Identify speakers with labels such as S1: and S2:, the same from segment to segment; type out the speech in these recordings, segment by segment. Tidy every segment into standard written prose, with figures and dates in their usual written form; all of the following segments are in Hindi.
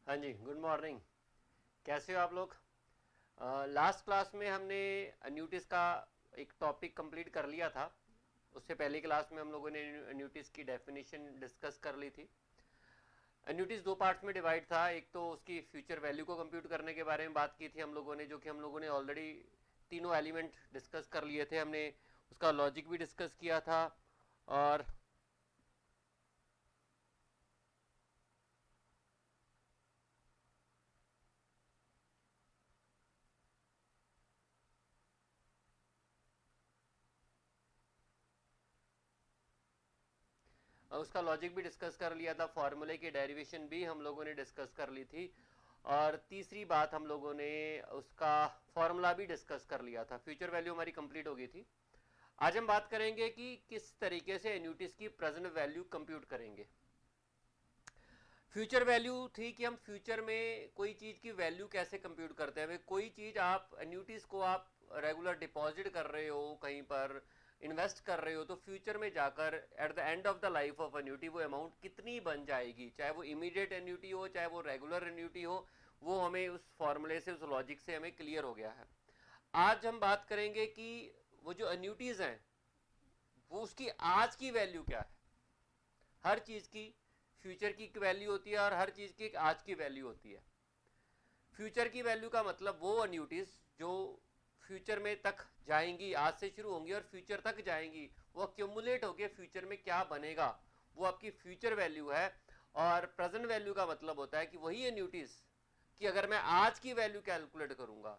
S1: हाँ जी, गुड मॉर्निंग। कैसे हो आप लोग? लास्ट क्लास में हमने एन्यूटीज का एक टॉपिक कंप्लीट कर लिया था। उससे पहली क्लास में हम लोगों ने एन्यूटीज की डेफिनेशन डिस्कस कर ली थी। एन्यूटीज दो पार्ट्स में डिवाइड था। एक तो उसकी फ्यूचर वैल्यू को कंप्यूट करने के बारे में बात की थी हम लोगों ने, जो कि हम लोगों ने ऑलरेडी तीनों एलिमेंट डिस्कस कर लिए थे। हमने उसका लॉजिक भी डिस्कस किया था। और उसका लॉजिक भी डिस्कस कर लिया था। फॉर्मूले की डेरिवेशन भी हम लोगों ने डिस्कस कर ली थी। और तीसरी बात, हम लोगों ने उसका फॉर्मूला भी डिस्कस कर लिया था। फ्यूचर वैल्यू हमारी कंप्लीट हो गई थी। आज हम बात करेंगे कि किस तरीके से एन्यूटीज की प्रेजेंट वैल्यू कंप्यूट करेंगे। फ्यूचर वैल्यू थी कि हम फ्यूचर में कोई चीज की वैल्यू कैसे कंप्यूट करते हैं। कोई चीज आप एन्यूटीज को आप रेगुलर डिपॉजिट कर रहे हो, कहीं पर इन्वेस्ट कर रहे हो, तो फ्यूचर में जाकर at the end of the life of annuity वो अमाउंट कितनी बन जाएगी, चाहे वो इमीडिएट एन्यूटी हो चाहे वो रेगुलर एन्यूटी हो, वो हमें उस फॉर्मूले से, उस लॉजिक से हमें क्लियर हो गया है। आज हम बात करेंगे कि वो जो एन्यूटीज हैं वो उसकी आज की वैल्यू क्या है। हर चीज की फ्यूचर की एक वैल्यू होती है और हर चीज की एक आज की वैल्यू होती है। फ्यूचर की वैल्यू का मतलब वो एन्यूटीज जो फ्यूचर में तक जाएंगी, आज से शुरू होंगी और फ्यूचर तक जाएंगी, वो अक्यूमुलेट होकर फ्यूचर में क्या बनेगा, वो आपकी फ्यूचर वैल्यू है। और प्रेजेंट वैल्यू का मतलब होता है कि वही एन्यूटीज कि अगर मैं आज की वैल्यू कैलकुलेट करूंगा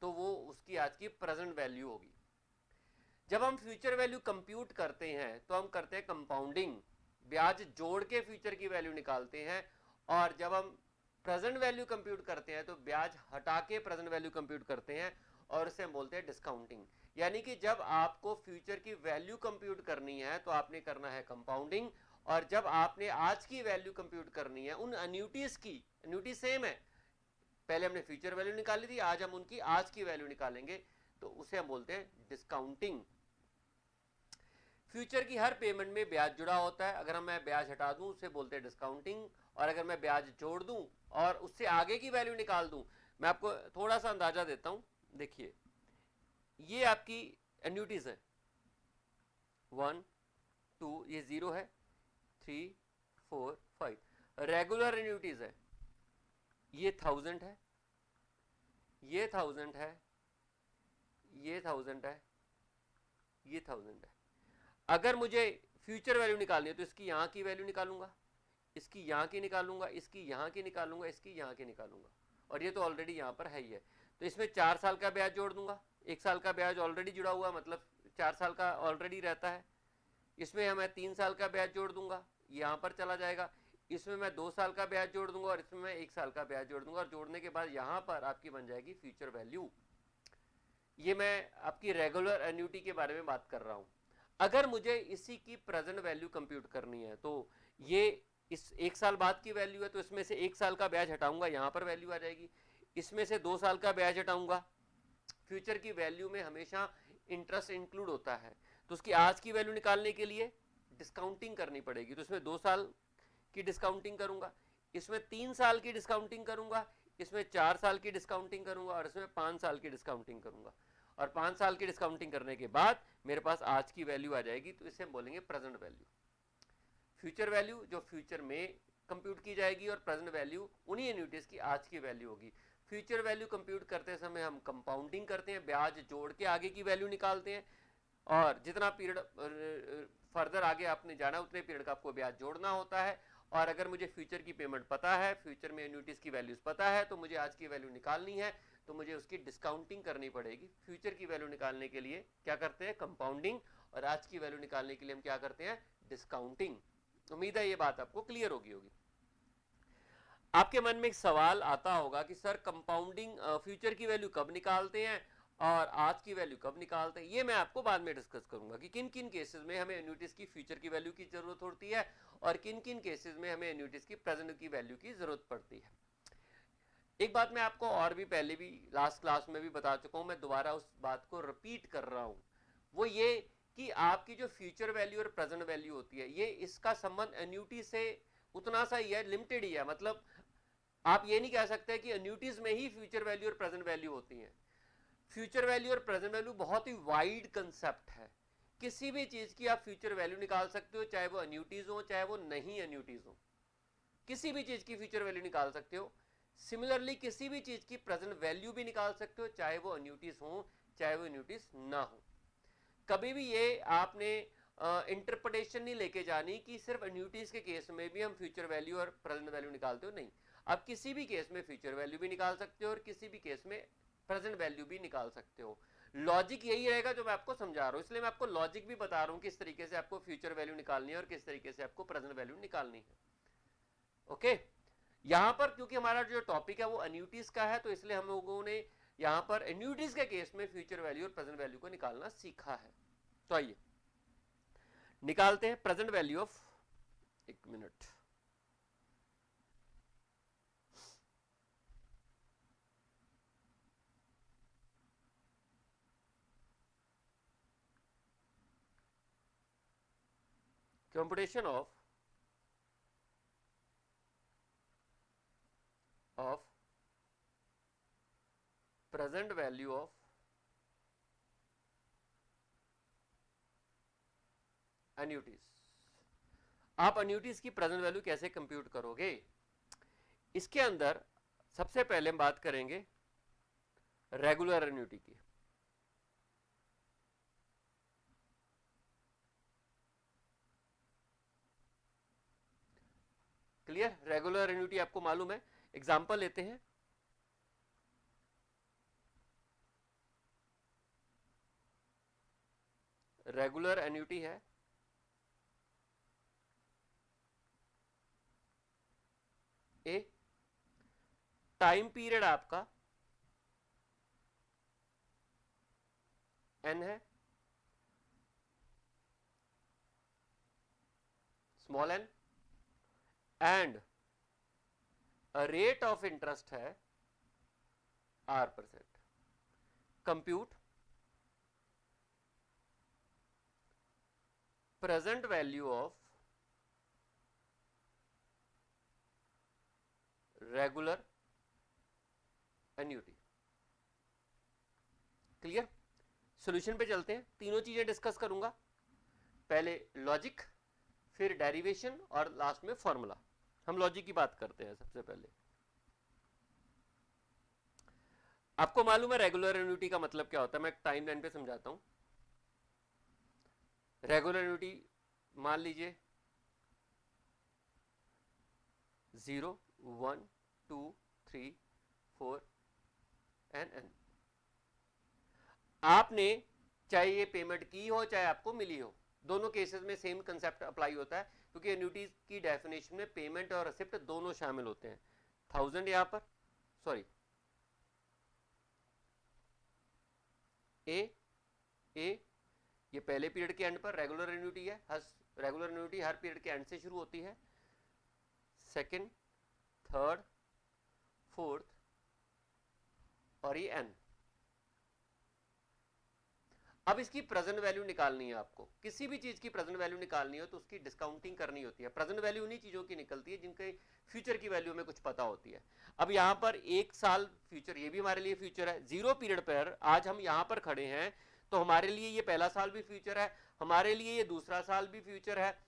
S1: तो वो उसकी आज की प्रेजेंट वैल्यू होगी। जब हम फ्यूचर वैल्यू कंप्यूट करते हैं तो हम करते हैं कंपाउंडिंग, ब्याज जोड़ के फ्यूचर की वैल्यू निकालते हैं। और जब हम प्रेजेंट वैल्यू कंप्यूट करते हैं तो ब्याज हटा के प्रेजेंट वैल्यू कंप्यूट करते हैं, और इसे हम बोलते हैं डिस्काउंटिंग। यानी कि जब आपको फ्यूचर की वैल्यू कंप्यूट करनी है तो आपने करना है कंपाउंडिंग, और जब आपने आज की वैल्यू कंप्यूट करनी है उन एन्यूटीज की, एन्यूटी सेम है, पहले हमने फ्यूचर वैल्यू निकाली थी, आज हम उनकी आज की वैल्यू निकालेंगे, तो उसे हम बोलते हैं डिस्काउंटिंग। फ्यूचर की हर पेमेंट में ब्याज जुड़ा होता है। अगर मैं ब्याज हटा दूं उसे बोलते हैं डिस्काउंटिंग, और अगर मैं ब्याज जोड़ दूं और उससे आगे की वैल्यू निकाल दूं, मैं आपको थोड़ा सा अंदाजा देता हूं। देखिए, ये आपकी एन्यूटीज है। 1 2, ये 0 है, 3 4 5। रेगुलर एन्यूटीज है, ये 1000 है, ये 1000 है, ये 1000 है, ये 1000 है। अगर मुझे फ्यूचर वैल्यू निकालनी है तो इसकी यहाँ की वैल्यू निकालूंगा, इसकी यहाँ की निकालूंगा, इसकी यहाँ की निकालूंगा, इसकी यहाँ की निकालूंगा, और ये तो ऑलरेडी यहाँ पर है ही है। तो इसमें 4 साल का ब्याज जोड़ दूंगा, 1 साल का ब्याज ऑलरेडी जुड़ा हुआ, मतलब 4 साल का ऑलरेडी रहता है। इसमें मैं 3 साल का ब्याज जोड़ दूंगा, यहाँ पर चला जाएगा। इसमें मैं 2 साल का ब्याज जोड़ दूंगा और इसमें मैं 1 साल का ब्याज जोड़ दूंगा, और जोड़ने के बाद यहाँ पर आपकी बन जाएगी फ्यूचर वैल्यू। ये मैं आपकी रेगुलर एन्यूटी के बारे में बात कर रहा हूं। अगर मुझे इसी की प्रेजेंट वैल्यू कंप्यूट करनी है तो ये इस 1 साल बाद की वैल्यू है, तो इसमें से 1 साल का ब्याज हटाऊंगा, यहां पर वैल्यू आ जाएगी। इसमें से 2 साल का ब्याज हटाऊंगा। फ्यूचर की वैल्यू में हमेशा इंटरेस्ट इंक्लूड होता है, तो उसकी आज की वैल्यू निकालने के लिए डिस्काउंटिंग करनी पड़ेगी। तो इसमें 2 साल की डिस्काउंटिंग करूंगा, इसमें 3 साल की डिस्काउंटिंग करूंगा, इसमें 4 साल की डिस्काउंटिंग करूंगा, और इसमें 5 साल की डिस्काउंटिंग करूंगा। और 5 साल की डिस्काउंटिंग करने के बाद मेरे पास आज की वैल्यू आ जाएगी, तो इसे हम बोलेंगे प्रेजेंट वैल्यू। फ्यूचर वैल्यू जो फ्यूचर में कंप्यूट की जाएगी, और प्रेजेंट वैल्यू उन्हीं एन्यूटीज की आज की वैल्यू होगी। फ्यूचर वैल्यू कंप्यूट करते समय हम कंपाउंडिंग करते हैं, ब्याज जोड़ के आगे की वैल्यू निकालते हैं, और जितना पीरियड फर्दर आगे आपने जाना उतने पीरियड का आपको ब्याज जोड़ना होता है। और अगर मुझे फ्यूचर की पेमेंट पता है, फ्यूचर में एन्यूटीज की वैल्यूज पता है, तो मुझे आज की वैल्यू निकालनी है, तो मुझे उसकी डिस्काउंटिंग करनी पड़ेगी। फ्यूचर की वैल्यू निकालने के लिए क्या करते हैं, कंपाउंडिंग, और आज की वैल्यू निकालने के लिए हम क्या करते हैं, डिस्काउंटिंग। उम्मीद है ये बात आपको क्लियर होगी। आपके मन में एक सवाल आता होगा कि सर कंपाउंडिंग फ्यूचर की वैल्यू कब निकालते हैं और आज की वैल्यू कब निकालते हैं। ये मैं आपको बाद में डिस्कस करूंगा कि किन किन केसेस में हमें एन्यूटीज की फ्यूचर की वैल्यू की जरूरत होती है, और किन किन केसेस में हमें एन्यूटीज की प्रेजेंट की वैल्यू की जरूरत पड़ती है। एक बात मैं आपको और भी पहले भी लास्ट क्लास में भी बता चुका हूं, मैं दोबारा उस बात को रिपीट कर रहा हूं। वो ये कि आपकी जो फ्यूचर वैल्यू और प्रेजेंट वैल्यू होती है, ये इसका संबंध एन्यूटी से उतना सा ही है, लिमिटेड ही है। मतलब आप ये नहीं कह सकते कि एन्युटीज में ही फ्यूचर वैल्यू और प्रेजेंट वैल्यू होती है। फ्यूचर वैल्यू और प्रेजेंट वैल्यू बहुत ही वाइड कंसेप्ट है। किसी भी चीज की आप फ्यूचर वैल्यू निकाल सकते हो, चाहे वो एन्युटीज हो चाहे वो नहीं एन्युटीज हो, किसी भी चीज की फ्यूचर वैल्यू निकाल सकते हो। सिमिलरली किसी भी चीज की प्रेजेंट वैल्यू भी निकाल सकते हो, चाहे वो एन्युटीज हो चाहे वो एन्युटीज ना हो। कभी भी ये आपने इंटरप्रिटेशन नहीं लेके जानी कि सिर्फ एन्युटीज के केस में भी हम फ्यूचर वैल्यू और प्रेजेंट वैल्यू निकालते हो, नहीं। आप किसी भी केस में फ्यूचर वैल्यू भी निकाल सकते हो और किसी भी केस में प्रेजेंट वैल्यू भी निकाल सकते हो। लॉजिक यही रहेगा जो मैं आपको समझा रहा हूं, इसलिए मैं आपको लॉजिक भी बता रहा हूं किस तरीके से आपको फ्यूचर वैल्यू निकालनी है और किस तरीके से आपको प्रेजेंट वैल्यू निकालनी है। ओके, यहां पर क्योंकि हमारा जो टॉपिक है वो एन्युटीज का है, तो इसलिए हम लोगों ने यहां पर एन्युटीज के केस में फ्यूचर वैल्यू और प्रेजेंट वैल्यू को निकालना सीखा है। तो आइए निकालते हैं प्रेजेंट वैल्यू ऑफ, एक minute, computation of present value of annuities. आप एन्युटीज की प्रेजेंट वैल्यू कैसे कंप्यूट करोगे? इसके अंदर सबसे पहले हम बात करेंगे रेगुलर एन्युटी की। क्लियर? रेगुलर एन्युटी आपको मालूम है। एग्जांपल लेते हैं, रेगुलर एन्युटी है ए, टाइम पीरियड आपका एन है, small n, and rate of interest है R%। Compute present value of regular annuity. Clear? Solution पे चलते हैं, तीनों चीजें डिस्कस करूंगा, पहले लॉजिक, फिर डेरिवेशन और लास्ट में फॉर्मूला। हम लॉजिक की बात करते हैं सबसे पहले। आपको मालूम है रेगुलर एन्युटी का मतलब क्या होता है? मैं टाइम लाइन पे समझाता हूं। रेगुलर एन्युटी मान लीजिए 0 1 2 3 4 एन। आपने चाहे ये पेमेंट की हो चाहे आपको मिली हो, दोनों केसेस में सेम कंसेप्ट अप्लाई होता है, क्योंकि एन्युटीज की डेफिनेशन में पेमेंट और रिसिप्ट दोनों शामिल होते हैं। 1000 यहां पर, सॉरी, ए ये पहले पीरियड के एंड पर रेगुलर एन्युटी है, रेगुलर एन्युटी हर पीरियड के एंड से शुरू होती है। सेकंड, थर्ड, फोर्थ और ये एन। अब इसकी प्रेजेंट वैल्यू निकालनी है आपको। किसी भी चीज की प्रेजेंट वैल्यू निकालनी हो तो उसकी डिस्काउंटिंग करनी होती है। प्रेजेंट वैल्यू उन्हीं चीजों की निकलती है जिनके फ्यूचर की वैल्यू में कुछ पता होती है। अब यहां पर एक साल फ्यूचर, ये भी हमारे लिए फ्यूचर है। 0 पीरियड पर आज हम यहां पर खड़े हैं, तो हमारे लिए ये पहला साल भी फ्यूचर है, हमारे लिए ये दूसरा साल भी फ्यूचर है,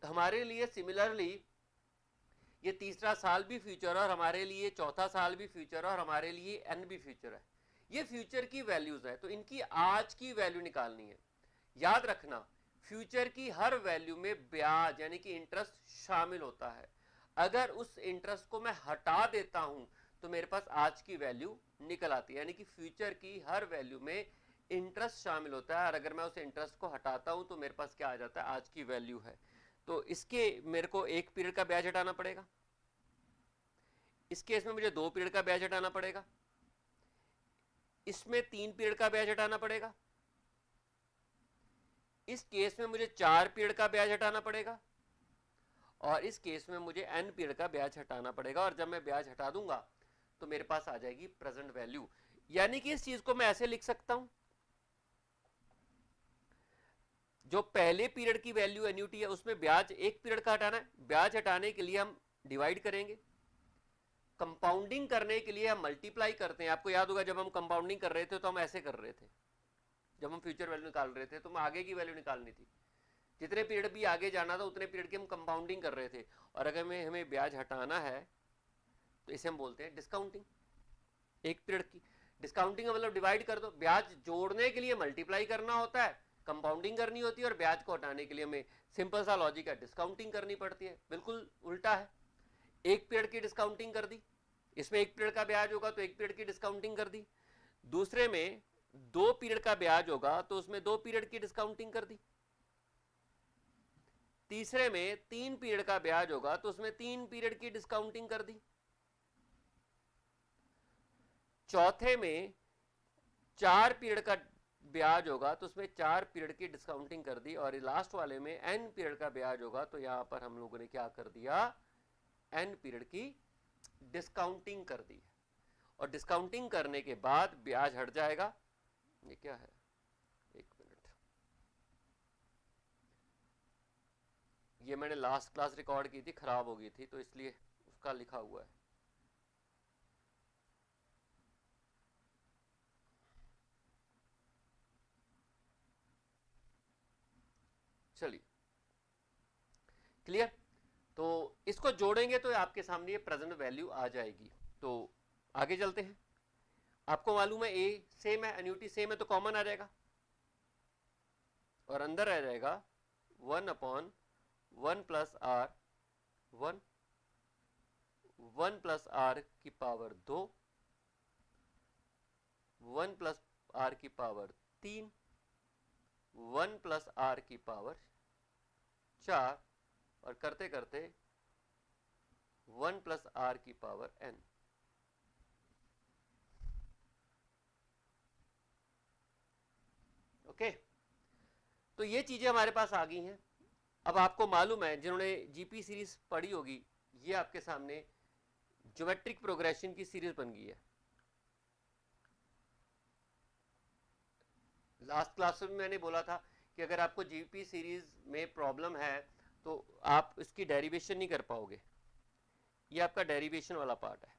S1: हमारे लिए सिमिलरली ये तीसरा साल भी फ्यूचर है, और हमारे लिए चौथा साल भी फ्यूचर है, और हमारे लिए एन भी फ्यूचर है। ये फ्यूचर की वैल्यूज है, तो इनकी आज की वैल्यू निकालनी है। याद रखना, फ्यूचर की हर वैल्यू में ब्याज यानी कि इंटरेस्ट शामिल होता है। अगर उस इंटरेस्ट को मैं हटा देता हूं तो मेरे पास आज की वैल्यू निकल आती है। यानी कि फ्यूचर की हर वैल्यू में इंटरेस्ट शामिल होता है, और अगर मैं उस इंटरेस्ट को हटाता हूं तो मेरे पास क्या आ जाता है? आज की वैल्यू है। तो इसके मेरे को एक पीरियड का ब्याज हटाना पड़ेगा, इस केस में मुझे 2 पीरियड का ब्याज हटाना पड़ेगा, इसमें 3 पीरियड का ब्याज हटाना पड़ेगा, इस केस में मुझे 4 पीरियड का ब्याज हटाना पड़ेगा, और इस केस में मुझे n पीरियड का ब्याज हटाना पड़ेगा। और जब मैं ब्याज हटा दूंगा तो मेरे पास आ जाएगी प्रेजेंट वैल्यू। यानी कि इस चीज को मैं ऐसे लिख सकता हूं, जो पहले पीरियड की वैल्यू एन्युटी है उसमें ब्याज एक पीरियड का हटाना है, ब्याज हटाने के लिए हम डिवाइड करेंगे, कंपाउंडिंग करने के लिए हम मल्टीप्लाई करते हैं। आपको याद होगा जब हम कंपाउंडिंग कर रहे थे तो हम ऐसे कर रहे थे, जब हम फ्यूचर वैल्यू निकाल रहे थे तो हम आगे की वैल्यू निकालनी थी, जितने पीरियड भी आगे जाना था उतने पीरियड की हम कंपाउंडिंग कर रहे थे। और अगर हमें ब्याज हटाना है तो इसे हम बोलते हैं डिस्काउंटिंग। एक पीरियड की डिस्काउंटिंग का मतलब डिवाइड कर दो, ब्याज जोड़ने के लिए मल्टीप्लाई करना होता है, कंपाउंडिंग करनी होती है, और ब्याज को हटाने के लिए हमें सिंपल सा लॉजिक है, डिस्काउंटिंग करनी पड़ती है। बिल्कुल उल्टा है, एक पीरियड की डिस्काउंटिंग कर दी, इसमें एक पीरियड का ब्याज होगा तो एक पीरियड की डिस्काउंटिंग कर दी, दूसरे में 2 पीरियड का ब्याज होगा तो उसमें 2 पीरियड की डिस्काउंटिंग कर दी, तीसरे में 3 पीरियड का ब्याज होगा तो उसमें 3 पीरियड की डिस्काउंटिंग कर दी, चौथे में 4 पीरियड का ब्याज होगा तो उसमें 4 पीरियड की डिस्काउंटिंग कर दी, और लास्ट वाले में n पीरियड का ब्याज होगा तो यहां पर हम लोगों ने क्या कर दिया, n पीरियड की डिस्काउंटिंग कर दी। और डिस्काउंटिंग करने के बाद ब्याज हट जाएगा। ये क्या है, एक मिनट, ये मैंने लास्ट क्लास रिकॉर्ड की थी, खराब हो गई थी तो इसलिए उसका लिखा हुआ है। चलिए क्लियर, तो इसको जोड़ेंगे तो आपके सामने ये प्रेजेंट वैल्यू आ जाएगी। तो आगे चलते हैं। आपको मालूम है ए सेम है, एन्युटी सेम है, तो कॉमन आ जाएगा और अंदर आ जाएगा 1/1 प्लस आर 1, 1 प्लस आर की पावर 2, 1 प्लस आर की पावर 3, 1 प्लस आर की पावर 4, और करते करते 1 प्लस आर की पावर n। ओके, तो ये चीजें हमारे पास आ गई हैं। अब आपको मालूम है, जिन्होंने जीपी सीरीज पढ़ी होगी, ये आपके सामने ज्योमेट्रिक प्रोग्रेशन की सीरीज बन गई है। लास्ट क्लास में मैंने बोला था कि अगर आपको जीपी सीरीज में प्रॉब्लम है तो आप इसकी डेरिवेशन नहीं कर पाओगे, ये आपका डेरिवेशन वाला पार्ट है।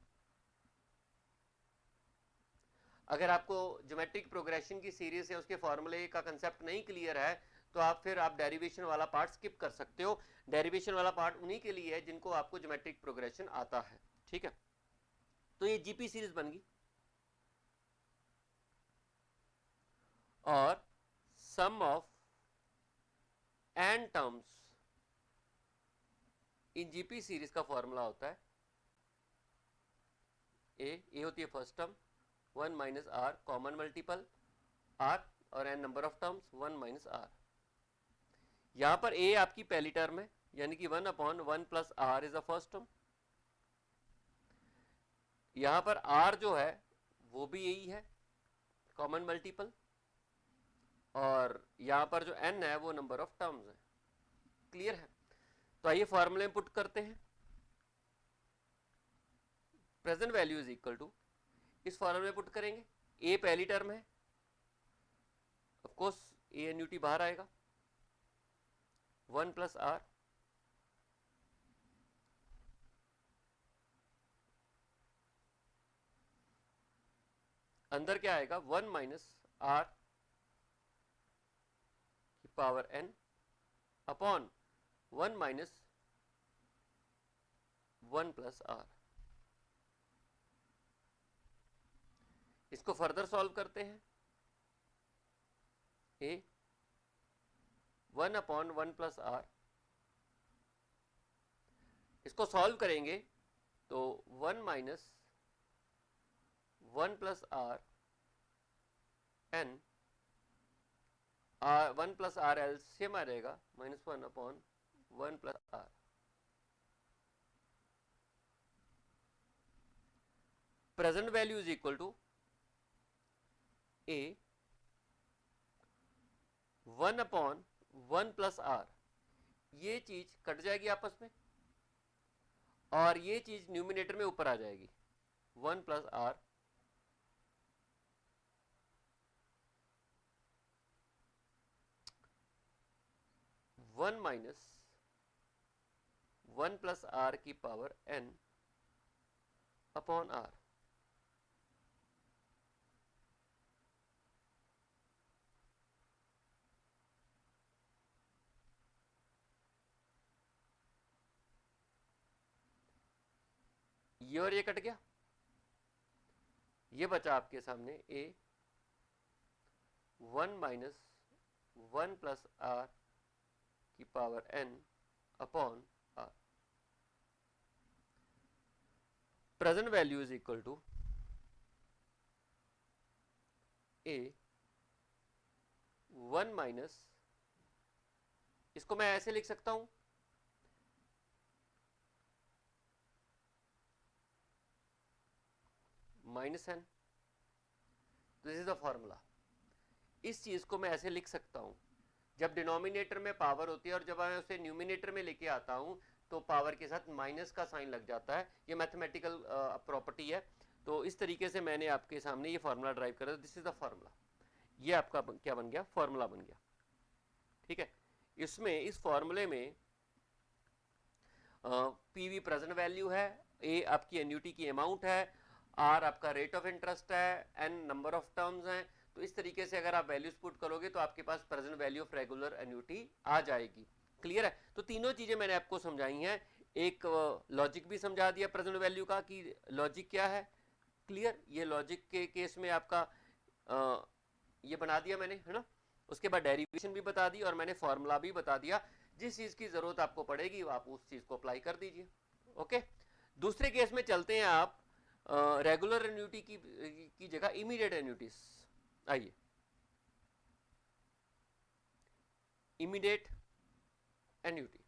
S1: अगर आपको ज्योमेट्रिक प्रोग्रेशन की सीरीज है, उसके फॉर्मूले का कंसेप्ट नहीं क्लियर है, तो आप डेरिवेशन वाला पार्ट स्किप कर सकते हो। डेरिवेशन वाला पार्ट उन्हीं के लिए है जिनको आपको ज्योमेट्रिक प्रोग्रेशन आता है, ठीक है। तो ये जीपी सीरीज बन गई, और sum of n terms in GP series का फॉर्मूला होता है ए होती है first term, 1 minus R common multiple R, और n number of terms 1 minus R. यहां पर a आपकी पहली टर्म है, यानी कि 1/1 plus r is a first term. यहां पर r जो है वो भी यही है, कॉमन मल्टीपल, और यहां पर जो n है वो नंबर ऑफ टर्म्स है। क्लियर है, तो आइए फॉर्मूले में पुट करते हैं। Present value is equal to, इस फॉर्मूले में पुट करेंगे, a पहली टर्म है, ऑफ कोर्स a एन्युटी बाहर आएगा, 1 प्लस आर, अंदर क्या आएगा 1 माइनस आर की power n upon 1 minus 1 plus R. इसको फर्दर सॉल्व करते हैं, a 1/1 प्लस आर, इसको सॉल्व करेंगे तो 1 minus 1 plus R n, 1 plus R LCM आ जाएगा -1/1 plus R. Present value is equal to a 1/1 plus R, ये चीज कट जाएगी आपस में और ये चीज न्यूमिनेटर में ऊपर आ जाएगी, 1 plus r, one minus 1 plus r की पावर n अपॉन आर। ये और ये कट गया, ये बचा आपके सामने ए 1 माइनस 1 प्लस आर की power n upon r. Present value is equal to A 1 minus, इसको मैं ऐसे लिख सकता हूं, minus n. This is the formula. इस चीज को मैं ऐसे लिख सकता हूं, जब डिनोमिनेटर में पावर होती है और जब मैं उसे न्यूमिनेटर में लेके आता हूं तो पावर के साथ माइनस का साइन लग जाता है। ये मैथमेटिकल प्रॉपर्टी है। तो इस तरीके से मैंने आपके सामने ये फॉर्मूला ड्राइव करा। This is the formula. ये आपका क्या बन गया? फॉर्मूला बन गया। ठीक है। इसमें इस फॉर्मूले में पीवी प्रेजेंट वैल्यू है, ए आपकी एन्युटी की अमाउंट है, आर आपका रेट ऑफ इंटरेस्ट है, एन नंबर ऑफ टर्म्स हैं। तो इस तरीके से अगर आप वैल्यूज पुट करोगे तो आपके पास present value of regular annuity आ जाएगी। क्लियर है? तो तीनों चीजें मैंने आपको समझाई हैं। एक लॉजिक भी समझा दिया प्रेजेंट वैल्यू का कि लॉजिक क्या है। क्लियर? ये लॉजिक के केस में आपका ये बना दिया मैंने, है ना। उसके बाद डेरिवेशन भी बता दी और मैंने फॉर्मूला भी बता दिया। जिस चीज की जरूरत आपको पड़ेगी आप उस चीज को अप्लाई कर दीजिए। ओके। दूसरे केस में चलते हैं। आप रेगुलर एन्युटी की जगह इमीडिएट एन्युटीज। आइए, इमीडिएट एन्युटी।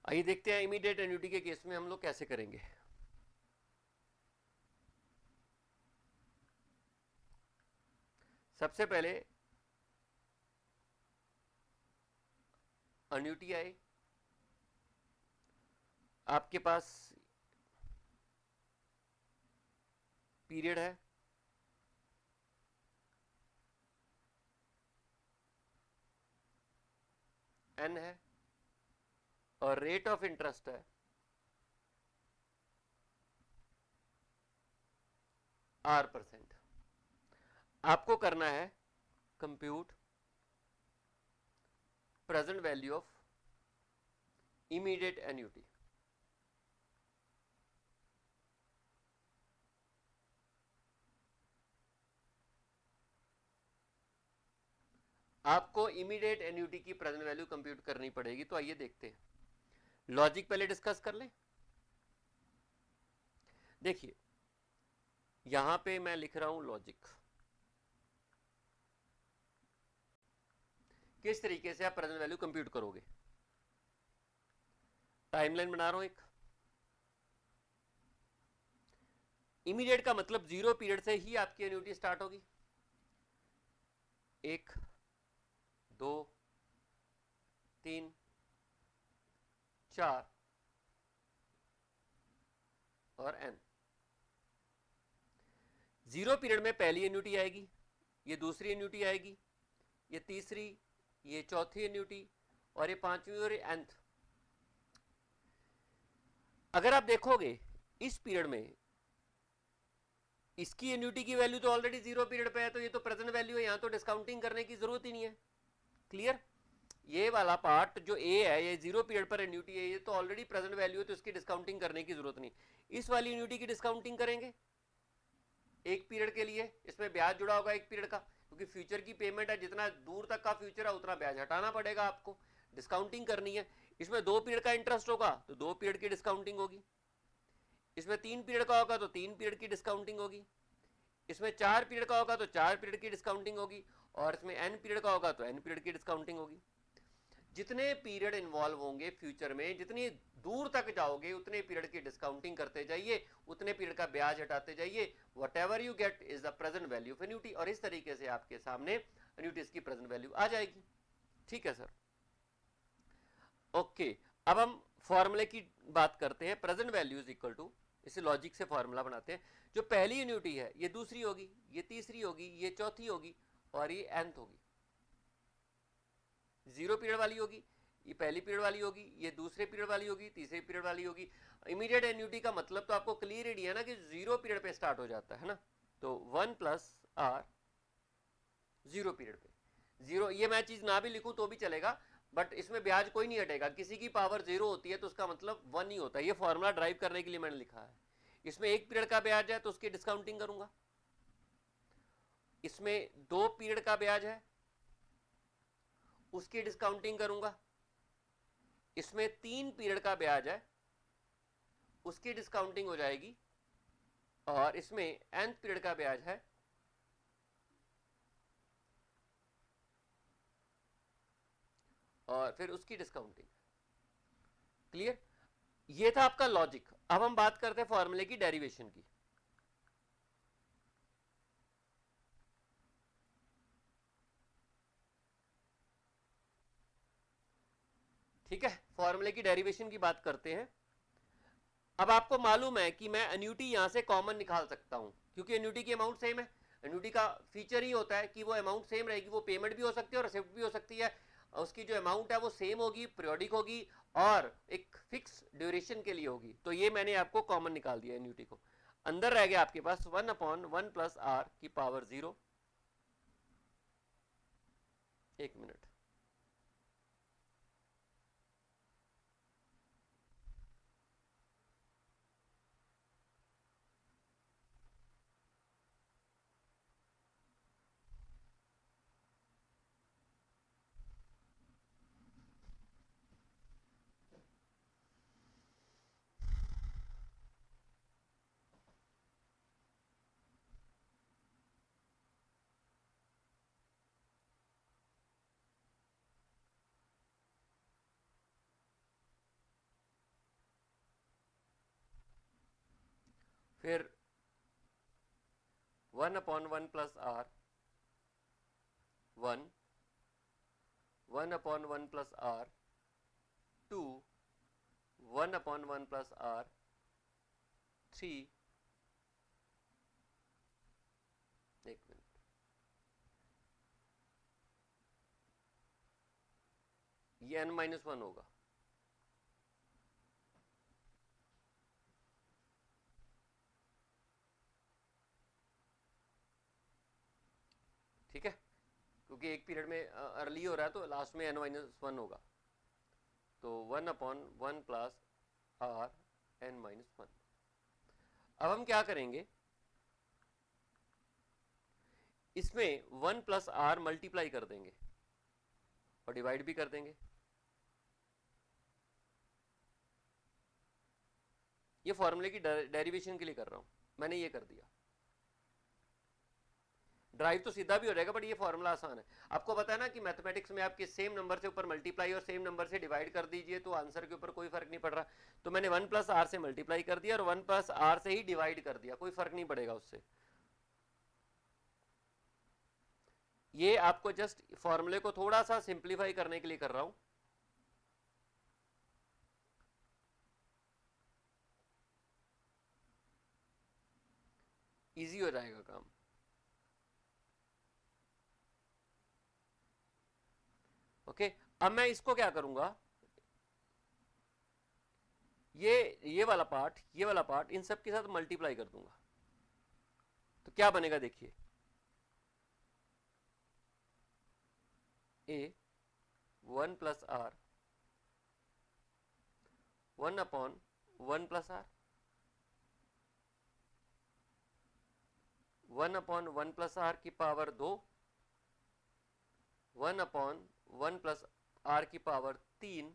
S1: आइए देखते हैं इमीडिएट एन्युटी के केस में हम लोग कैसे करेंगे। सबसे पहले एन्युटी आई, आपके पास पीरियड है, एन है, और रेट ऑफ इंटरेस्ट है R%। आपको करना है compute present value of immediate annuity. आपको इमीडिएट एन्युटी की प्रेजेंट वैल्यू कंप्यूट करनी पड़ेगी। तो आइए देखते हैं। लॉजिक पहले डिस्कस कर लें। देखिए, यहां पे मैं लिख रहा हूं लॉजिक। किस तरीके से आप प्रेजेंट वैल्यू कंप्यूट करोगे। टाइमलाइन बना रहा हूं एक। इमीडिएट का मतलब 0 पीरियड से ही आपकी एन्युटी स्टार्ट होगी। 1 2 3 4 और n। 0 पीरियड में पहली एन्युटी आएगी, ये दूसरी एन्युटी आएगी, ये तीसरी, ये चौथी एन्युटी, और ये पांचवी और ये nth। अगर आप देखोगे इस पीरियड में इसकी एन्युटी की वैल्यू तो ऑलरेडी 0 पीरियड पे है, तो ये तो प्रेजेंट वैल्यू है, यहां तो डिस्काउंटिंग करने की जरूरत ही नहीं है। क्लियर? ये वाला पार्ट जो ए है, ये 0 पीरियड पर एन्युटी है, ये तो ऑलरेडी प्रेजेंट वैल्यू है, तो इसकी डिस्काउंटिंग करने की जरूरत नहीं। इस वाली एन्युटी की डिस्काउंटिंग करेंगे एक पीरियड के लिए, इसमें ब्याज जुड़ा होगा एक पीरियड का, क्योंकि फ्यूचर की पेमेंट है, जितना दूर तक का फ्यूचर है उतना ब्याज हटाना पड़ेगा आपको, डिस्काउंटिंग करनी है। इसमें 2 पीरियड का इंटरेस्ट होगा तो 2 पीरियड की डिस्काउंटिंग होगी। इसमें 3 पीरियड का होगा तो 3 पीरियड की डिस्काउंटिंग होगी। इसमें 4 पीरियड का होगा तो 4 पीरियड की डिस्काउंटिंग होगी, और इसमें n पीरियड का होगा तो n पीरियड की डिस्काउंटिंग होगी। जितने पीरियड इन्वॉल्व होंगे फ्यूचर में, जितनी दूर तक जाओगे उतने पीरियड की डिस्काउंटिंग करते जाइए, उतने पीरियड का ब्याज हटाते जाइए। Whatever you get is the present value of annuity, और इस तरीके से आपके सामने एन्युटीज की प्रेजेंट वैल्यू आ जाएगी। ठीक है सर? ओके। अब हम फॉर्मूले की बात करते हैं। Present value is equal to, इसे लॉजिक से फॉर्मूला बनाते हैं। जो पहली एन्युटी है ये दूसरी होगी, ये तीसरी होगी, ये चौथी होगी, और ये nth होगी। जीरो पीरियड वाली होगी, ये पहली पीरियड वाली होगी, ये दूसरे पीरियड वाली होगी, तीसरे पीरियड वाली होगी। इमीडिएट एन्युटी का मतलब तो आपको क्लियर ही है ना कि जीरो पीरियड पे स्टार्ट हो जाता है ना। तो 1 प्लस आर जीरो पीरियड पे, जीरो, ये मैं चीज ना भी लिखूं तो भी चलेगा, बट इसमें ब्याज कोई नहीं हटेगा, किसी की पावर जीरो होती है तो उसका मतलब 1 ही होता है। ये फॉर्मूला ड्राइव करने के लिए मैंने लिखा है। इसमें एक पीरियड का ब्याज है तो उसकी डिस्काउंटिंग करूंगा, इसमें दो पीरियड का ब्याज है उसकी डिस्काउंटिंग करूंगा, इसमें 3 पीरियड का ब्याज है उसकी डिस्काउंटिंग हो जाएगी, और इसमें nth पीरियड का ब्याज है और फिर उसकी डिस्काउंटिंग। क्लियर? ये था आपका लॉजिक। अब हम बात करते हैं फॉर्मूले की डेरिवेशन की। ठीक है, फॉर्मूले की डेरिवेशन की बात करते हैं। अब आपको मालूम है कि मैं एन्युटी यहां से कॉमन निकाल सकता हूं, क्योंकि एन्युटी की अमाउंट सेम है। एन्युटी का फीचर ही होता है कि वो अमाउंट सेम रहेगी, वो पेमेंट भी हो सकती है और रिसिप्ट भी हो सकती है। उसकी जो अमाउंट है वो सेम होगी, पीरियोडिक होगी और एक फिक्स ड्यूरेशन के लिए होगी। तो ये मैंने आपको कॉमन निकाल दिया एन्युटी को। अंदर रह गया आपके पास 1/1 प्लस आर की पावर 0। एक मिनट, फिर 1/1 plus r 1, 1/1 plus r 2, 1/1 plus r 3। एक मिनट, ये n-1 होगा। ठीक है, क्योंकि एक पीरियड में अर्ली हो रहा है तो लास्ट में n-1 होगा। तो 1/1 प्लस आर n-1। अब हम क्या करेंगे, इसमें 1 प्लस आर मल्टीप्लाई कर देंगे और डिवाइड भी कर देंगे। ये फॉर्मूले की डेरिवेशन के लिए कर रहा हूं, मैंने ये कर दिया। ड्राइव तो सीधा भी हो जाएगा, बट ये फॉर्मूला आसान है। आपको पता है ना कि मैथमेटिक्स में आपके सेम नंबर से ऊपर मल्टीप्लाई और सेम नंबर से डिवाइड कर दीजिए तो आंसर के ऊपर कोई फर्क नहीं पड़ रहा। तो मैंने 1 प्लस आर से मल्टीप्लाई कर दिया और 1 प्लस आर से ही डिवाइड कर दिया, कोई फर्क नहीं पड़ेगा उससे। ये आपको जस्ट फॉर्मूले को थोड़ा सा सिंप्लीफाई करने के लिए कर रहा हूं। इजी हो जाएगा काम। ओके, अब मैं इसको क्या करूंगा, ये वाला पार्ट, ये वाला पार्ट, इन सब के साथ मल्टीप्लाई कर दूंगा। तो क्या बनेगा देखिए, A 1 plus r 1/1 plus r 1/1 plus r की पावर 2, 1/1 प्लस आर की पावर 3,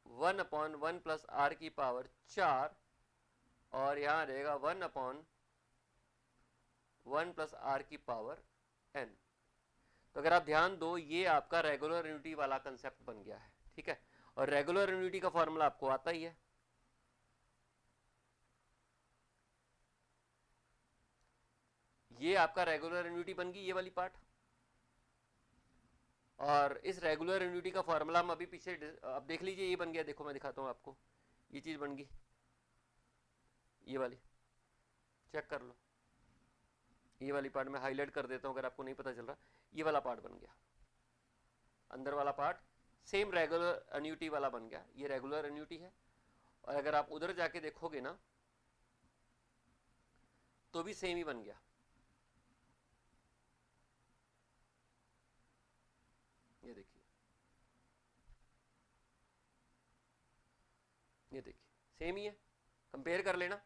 S1: 1/1 प्लस आर की पावर 4, और यहां रहेगा 1/1 प्लस आर की पावर n। तो अगर आप ध्यान दो, ये आपका रेगुलर यूनिटी वाला कंसेप्ट बन गया है। ठीक है, और रेगुलर यूनिटी का फॉर्मूला आपको आता ही है। ये आपका रेगुलर यूनिटी बन गई, ये वाली पार्ट। और इस रेगुलर यूनिटी का फॉर्मूला हम अभी पीछे अब देख लीजिए, ये बन गया। देखो मैं दिखाता हूं आपको, ये चीज बन गई, ये वाली चेक कर लो। ये वाली पार्ट मैं हाईलाइट कर देता हूं अगर आपको नहीं पता चल रहा, ये वाला पार्ट बन गया। अंदर वाला पार्ट सेम रेगुलर एन्युटी वाला बन गया, ये रेगुलर एन्युटी है। और अगर आप उधर जाके देखोगे ना तो भी सेम ही बन गया। ये देखिए, ये देखिए सेम ही है, कंपेयर कर लेना।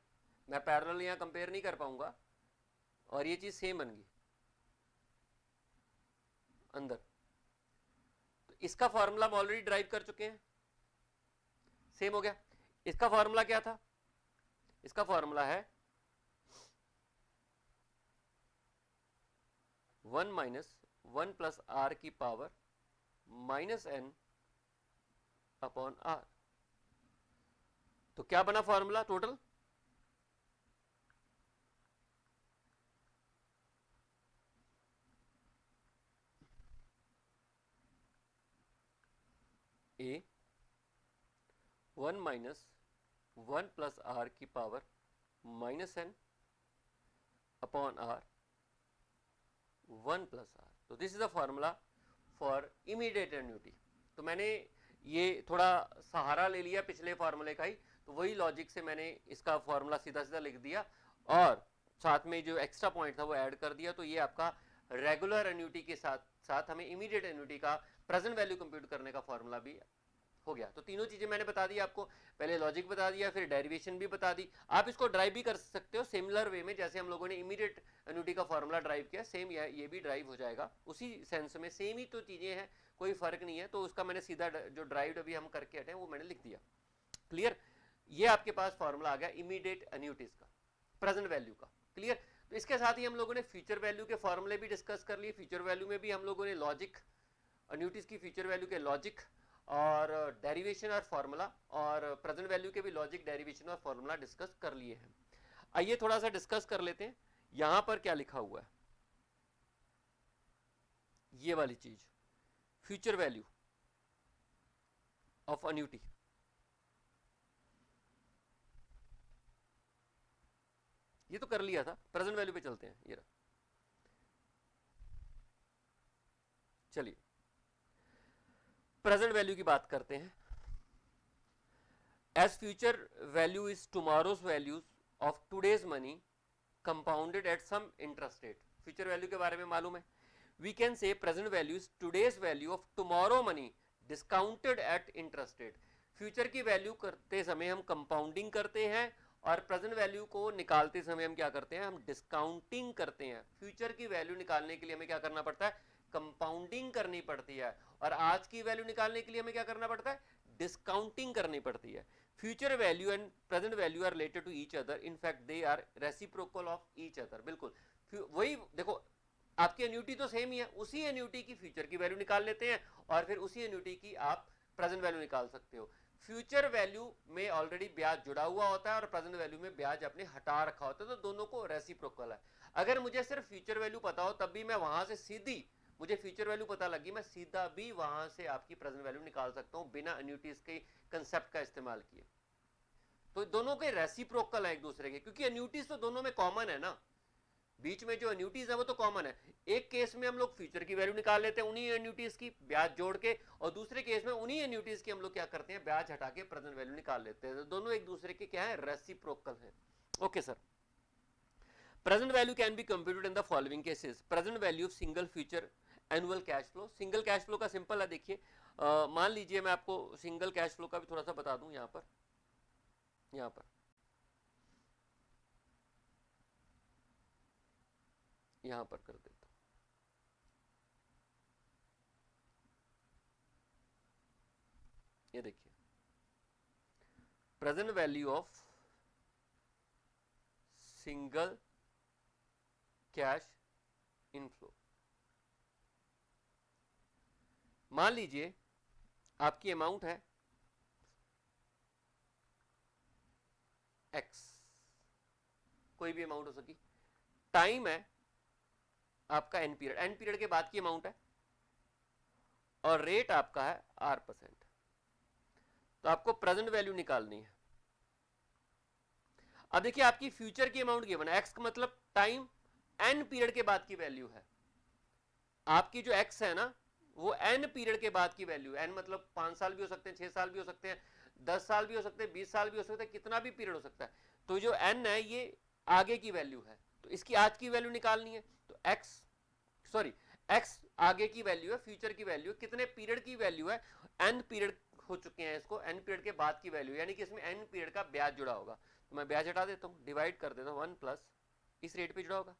S1: मैं पैरेलल यहाँ कंपेयर नहीं कर पाऊंगा, और ये चीज सेम बन गई अंदर। तो इसका फॉर्मूला हम ऑलरेडी ड्राइव कर चुके हैं, सेम हो गया। इसका फॉर्मूला क्या था? इसका फॉर्मूला है 1 माइनस 1 प्लस आर की power minus n upon r. तो क्या बना formula total? A 1 minus 1 plus r की power minus n upon r 1 plus r. तो this is the formula for immediate annuity. तो मैंने ये थोड़ा सहारा ले लिया पिछले फार्मूले का ही, तो वही लॉजिक से मैंने इसका फॉर्मूला सीधा सीधा लिख दिया और साथ में जो एक्स्ट्रा पॉइंट था वो ऐड कर दिया। तो ये आपका रेगुलर एन्युटी के साथ साथ हमें इमीडिएट एन्युटी का प्रेजेंट वैल्यू कंप्यूट करने का फॉर्मूला भी हो गया। तो तीनों चीजें मैंने बता दी आपको, पहले लॉजिक बता दिया, फिर डेरिवेशन भी बता दी। आप इसको ड्राइव भी कर सकते हो सिमिलर वे में, जैसे हम लोगों ने इमीडिएट एन्युटी का फॉर्मूला ड्राइव किया, सेम ये भी ड्राइव हो जाएगा उसी सेंस में, सेम ही तो चीजें हैं, कोई फर्क नहीं है। तो उसका मैंने सीधा जो ड्राइव अभी हम करके हटे वो मैंने लिख दिया। क्लियर? ये आपके पास फॉर्मूला आ गया इमीडिएट एन्युटीज का, प्रेजेंट वैल्यू का। क्लियर? तो इसके साथ ही हम लोगों ने फ्यूचर वैल्यू के फॉर्मूले भी डिस्कस कर लिए। फ्यूचर वैल्यू में भी हम लोगों ने लॉजिक, एन्युटीज की फ्यूचर वैल्यू के लॉजिक और डेरिवेशन और फॉर्मूला, और प्रेजेंट वैल्यू के भी लॉजिक, डेरिवेशन और फॉर्मूला डिस्कस कर लिए हैं। आइए थोड़ा सा डिस्कस कर लेते हैं, यहां पर क्या लिखा हुआ है, ये वाली चीज, फ्यूचर वैल्यू ऑफ एन्युटी। ये तो कर लिया था, प्रेजेंट वैल्यू पे चलते हैं। ये रहा, चलिए प्रेजेंट वैल्यू की बात करते हैं। As future value is tomorrow's values of today's money compounded at some interest rate. Future value के बारे में मालूम है, we can say present value is today's value of tomorrow money discounted at interest rate. Future की वैल्यू करते समय हम कंपाउंडिंग करते हैं, और प्रेजेंट वैल्यू को निकालते समय हम क्या करते हैं, हम डिस्काउंटिंग करते हैं। फ्यूचर की वैल्यू निकालने के लिए हमें क्या करना पड़ता है, कंपाउंडिंग करनी पड़ती है, और आज की वैल्यू निकालने के लिए हमें क्या करना पड़ता है, डिस्काउंटिंग करनी पड़ती है। Future value and present value are related to each other, in fact they are reciprocal of each other. बिल्कुल वही, देखो आपकी एन्युटी तो सेम ही है, उसी एन्युटी की फ्यूचर की वैल्यू निकाल लेते हैं, और फिर उसी एन्युटी की आप प्रेजेंट वैल्यू निकाल सकते हो। फ्यूचर वैल्यू में ऑलरेडी ब्याज जुड़ा हुआ होता है और प्रेजेंट वैल्यू में ब्याज आपने हटा रखा होता है, तो दोनों को रेसिप्रोकल है। अगर मुझे सिर्फ फ्यूचर वैल्यू पता हो तब भी मैं वहां से सीधी, मुझे फ्यूचर वैल्यू पता लगी, मैं सीधा भी वहां से आपकी प्रेजेंट वैल्यू निकाल सकता हूं बिना एन्युटीज के कंसेप्ट का इस्तेमाल किए। तो दोनों के रेसिप्रोकल है एक दूसरे के, क्योंकि एन्युटीज तो दोनों में कॉमन है ना, बीच में जो एन्युटीज है वो तो कॉमन है। एक केस में हम लोग फ्यूचर की वैल्यू निकाल लेते हैं उन्हीं एन्युटीज की ब्याज जोड़ के, और दूसरे केस में उन्हीं एन्युटीज की हम लोग क्या करते हैं, ब्याज हटा के प्रेजेंट वैल्यू निकाल लेते हैं। तो दोनों एक दूसरे के क्या है, रेसिप्रोकल है। Okay sir, present value can be computed in the following cases. Present value of single future annual cash flow. Single cash flow का सिंपल है, देखिए मान लीजिए मैं आपको सिंगल कैश फ्लो का भी थोड़ा सा बता दूं, यहां पर यहां पर कर देता हूं। ये देखिए present value of single cash inflow. मान लीजिए आपकी अमाउंट है x, कोई भी अमाउंट हो सकी, टाइम है आपका n पीरियड, n पीरियड के बाद की अमाउंट है, और रेट आपका है r%। तो आपको प्रेजेंट वैल्यू निकालनी है। अब देखिए आपकी फ्यूचर की अमाउंट गिवन है, x का मतलब टाइम n पीरियड के बाद की वैल्यू है। आपकी जो x है ना, वो n पीरियड के बाद की वैल्यू, n मतलब 5 साल भी हो सकते हैं, 6 साल भी हो सकते हैं, 10 साल भी हो सकते हैं, 20 साल भी हो सकते हैं, कितना भी पीरियड हो सकता है। तो जो n है ये आगे की वैल्यू है, तो इसकी आज की वैल्यू निकालनी है। तो x आगे की वैल्यू है, फ्यूचर की वैल्यू है, कितने पीरियड की वैल्यू है, n पीरियड हो चुके हैं, इसको n पीरियड के बाद की वैल्यू, यानी कि इसमें n पीरियड का ब्याज जुड़ा होगा। तो मैं ब्याज हटा देता हूं, डिवाइड कर देता हूं 1 प्लस इस रेट पे जुड़ा होगा,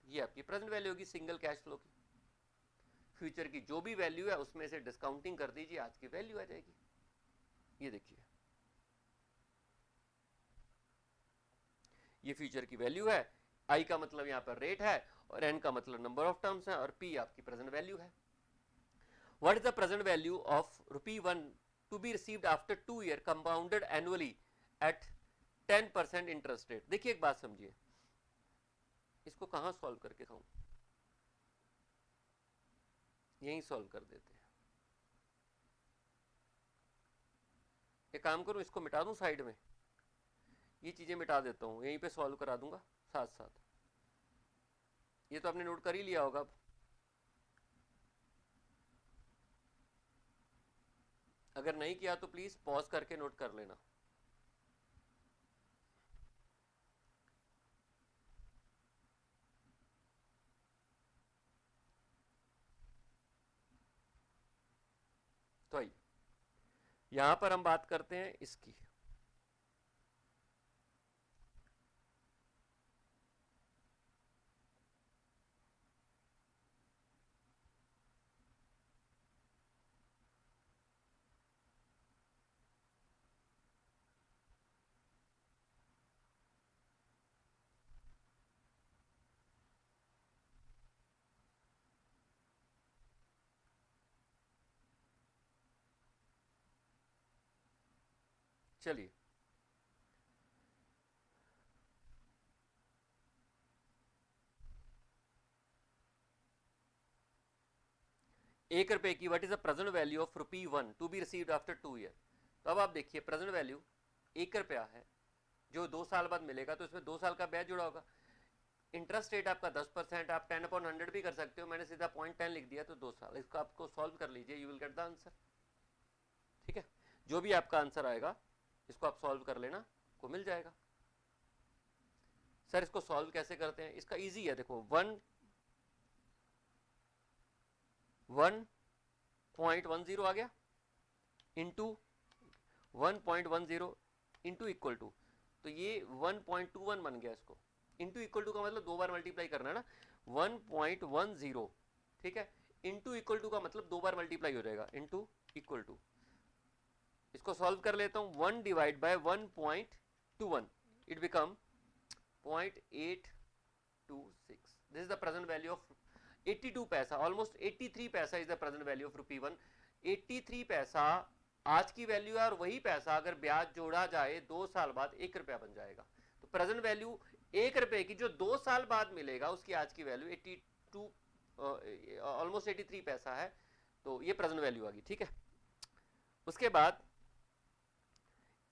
S1: ये आपकी प्रेजेंट वैल्यू होगी सिंगल कैश फ्लो की। फ्यूचर की जो भी वैल्यू है उसमें से डिस्काउंटिंग कर दीजिए, आज की वैल्यू आ जाएगी। ये देखिए, ये फ्यूचर की वैल्यू है, आई का मतलब यहां पर रेट है, और एन का मतलब नंबर ऑफ टर्म्स है, और पी आपकी प्रेजेंट वैल्यू है। What is the present value of ₹1 to be received after 2 year compounded annually at 10% interest rate. देखिए एक बात समझिए, इसको कहां सॉल्व करके खाऊं, यहीं सॉल्व कर देते हैं। एक काम करूं, इसको मिटा दूं साइड में, ये चीजें मिटा देता हूं, यहीं पे सॉल्व करा दूंगा साथ साथ। ये तो आपने नोट कर ही लिया होगा अब, अगर नहीं किया तो प्लीज पॉज करके नोट कर लेना। तो आइए यहां पर हम बात करते हैं इसकी, चलिए ₹1 की what is the present value of ₹1 to be received after 2 year. तो अब आप देखिए प्रेजेंट वैल्यू ₹1 है, जो 2 साल बाद मिलेगा, तो इसमें 2 साल का ब्याज जुड़ा होगा। इंटरेस्ट रेट आपका 10%, आप 10/100 भी कर सकते हो, मैंने सीधा 0.10 लिख दिया, तो 2 साल। इसको आपको सॉल्व कर लीजिए, you will get the answer. ठीक है, जो भी आपका आंसर आएगा इसको आप सॉल्व कर लेना, को मिल जाएगा। सर इसको सॉल्व कैसे करते हैं, इसका इजी है, देखो 1.10 आ गया इंटू 1.10 इंटू इक्वल टू, तो ये 1.21 बन गया। इसको इंटू इक्वल टू का मतलब 2 बार मल्टीप्लाई करना है ना, 1.10, ठीक है, इंटू इक्वल टू का मतलब 2 बार मल्टीप्लाई हो जाएगा, इंटू इक्वल टू। इसको सॉल्व कर लेता हूं, 1 divide by 1.21, it become 0.826। This is the present value of 82 पैसा, ऑलमोस्ट 83 पैसा is the present value of ₹1। 83 पैसा आज की वैल्यू है, और वही पैसा अगर ब्याज जोड़ा जाए 2 साल बाद ₹1 बन जाएगा। तो प्रेजेंट वैल्यू ₹1 की जो 2 साल बाद मिलेगा, उसकी आज की वैल्यू 82 ऑलमोस्ट 83 पैसा है। तो ये प्रेजेंट वैल्यू आ गई, ठीक है। उसके बाद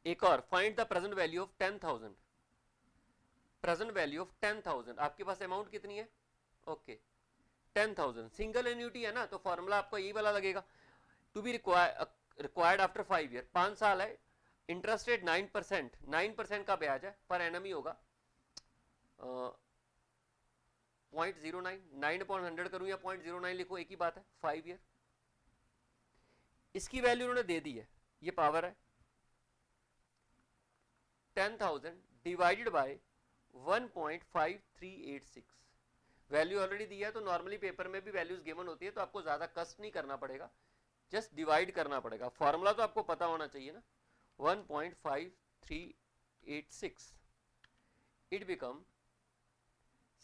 S1: एक और, find the present value of 10,000। Present value of 10,000, आपके पास अमाउंट कितनी है, ओके 10,000, सिंगल एन्युटी है ना, तो फॉर्मूला आपको यही वाला लगेगा, to be required after 5 year, 5 साल है, इंटरेस्ट रेट 9%, 9% का ब्याज है, पर एनम ही होगा 0.09, 9/100 करूं या 0.09 लिखो, एक ही बात है, 5 ईयर। इसकी वैल्यू उन्होंने दे दी है, ये पावर है 10,000 डिवाइडेड बाय 1.5386, वैल्यू ऑलरेडी दिया है, तो नॉर्मली पेपर में भी वैल्यूज गिवन होती है, तो आपको ज्यादा कष्ट नहीं करना पड़ेगा, जस्ट डिवाइड करना पड़ेगा। फॉर्मूला तो आपको पता होना चाहिए ना, 1.5386, इट बिकम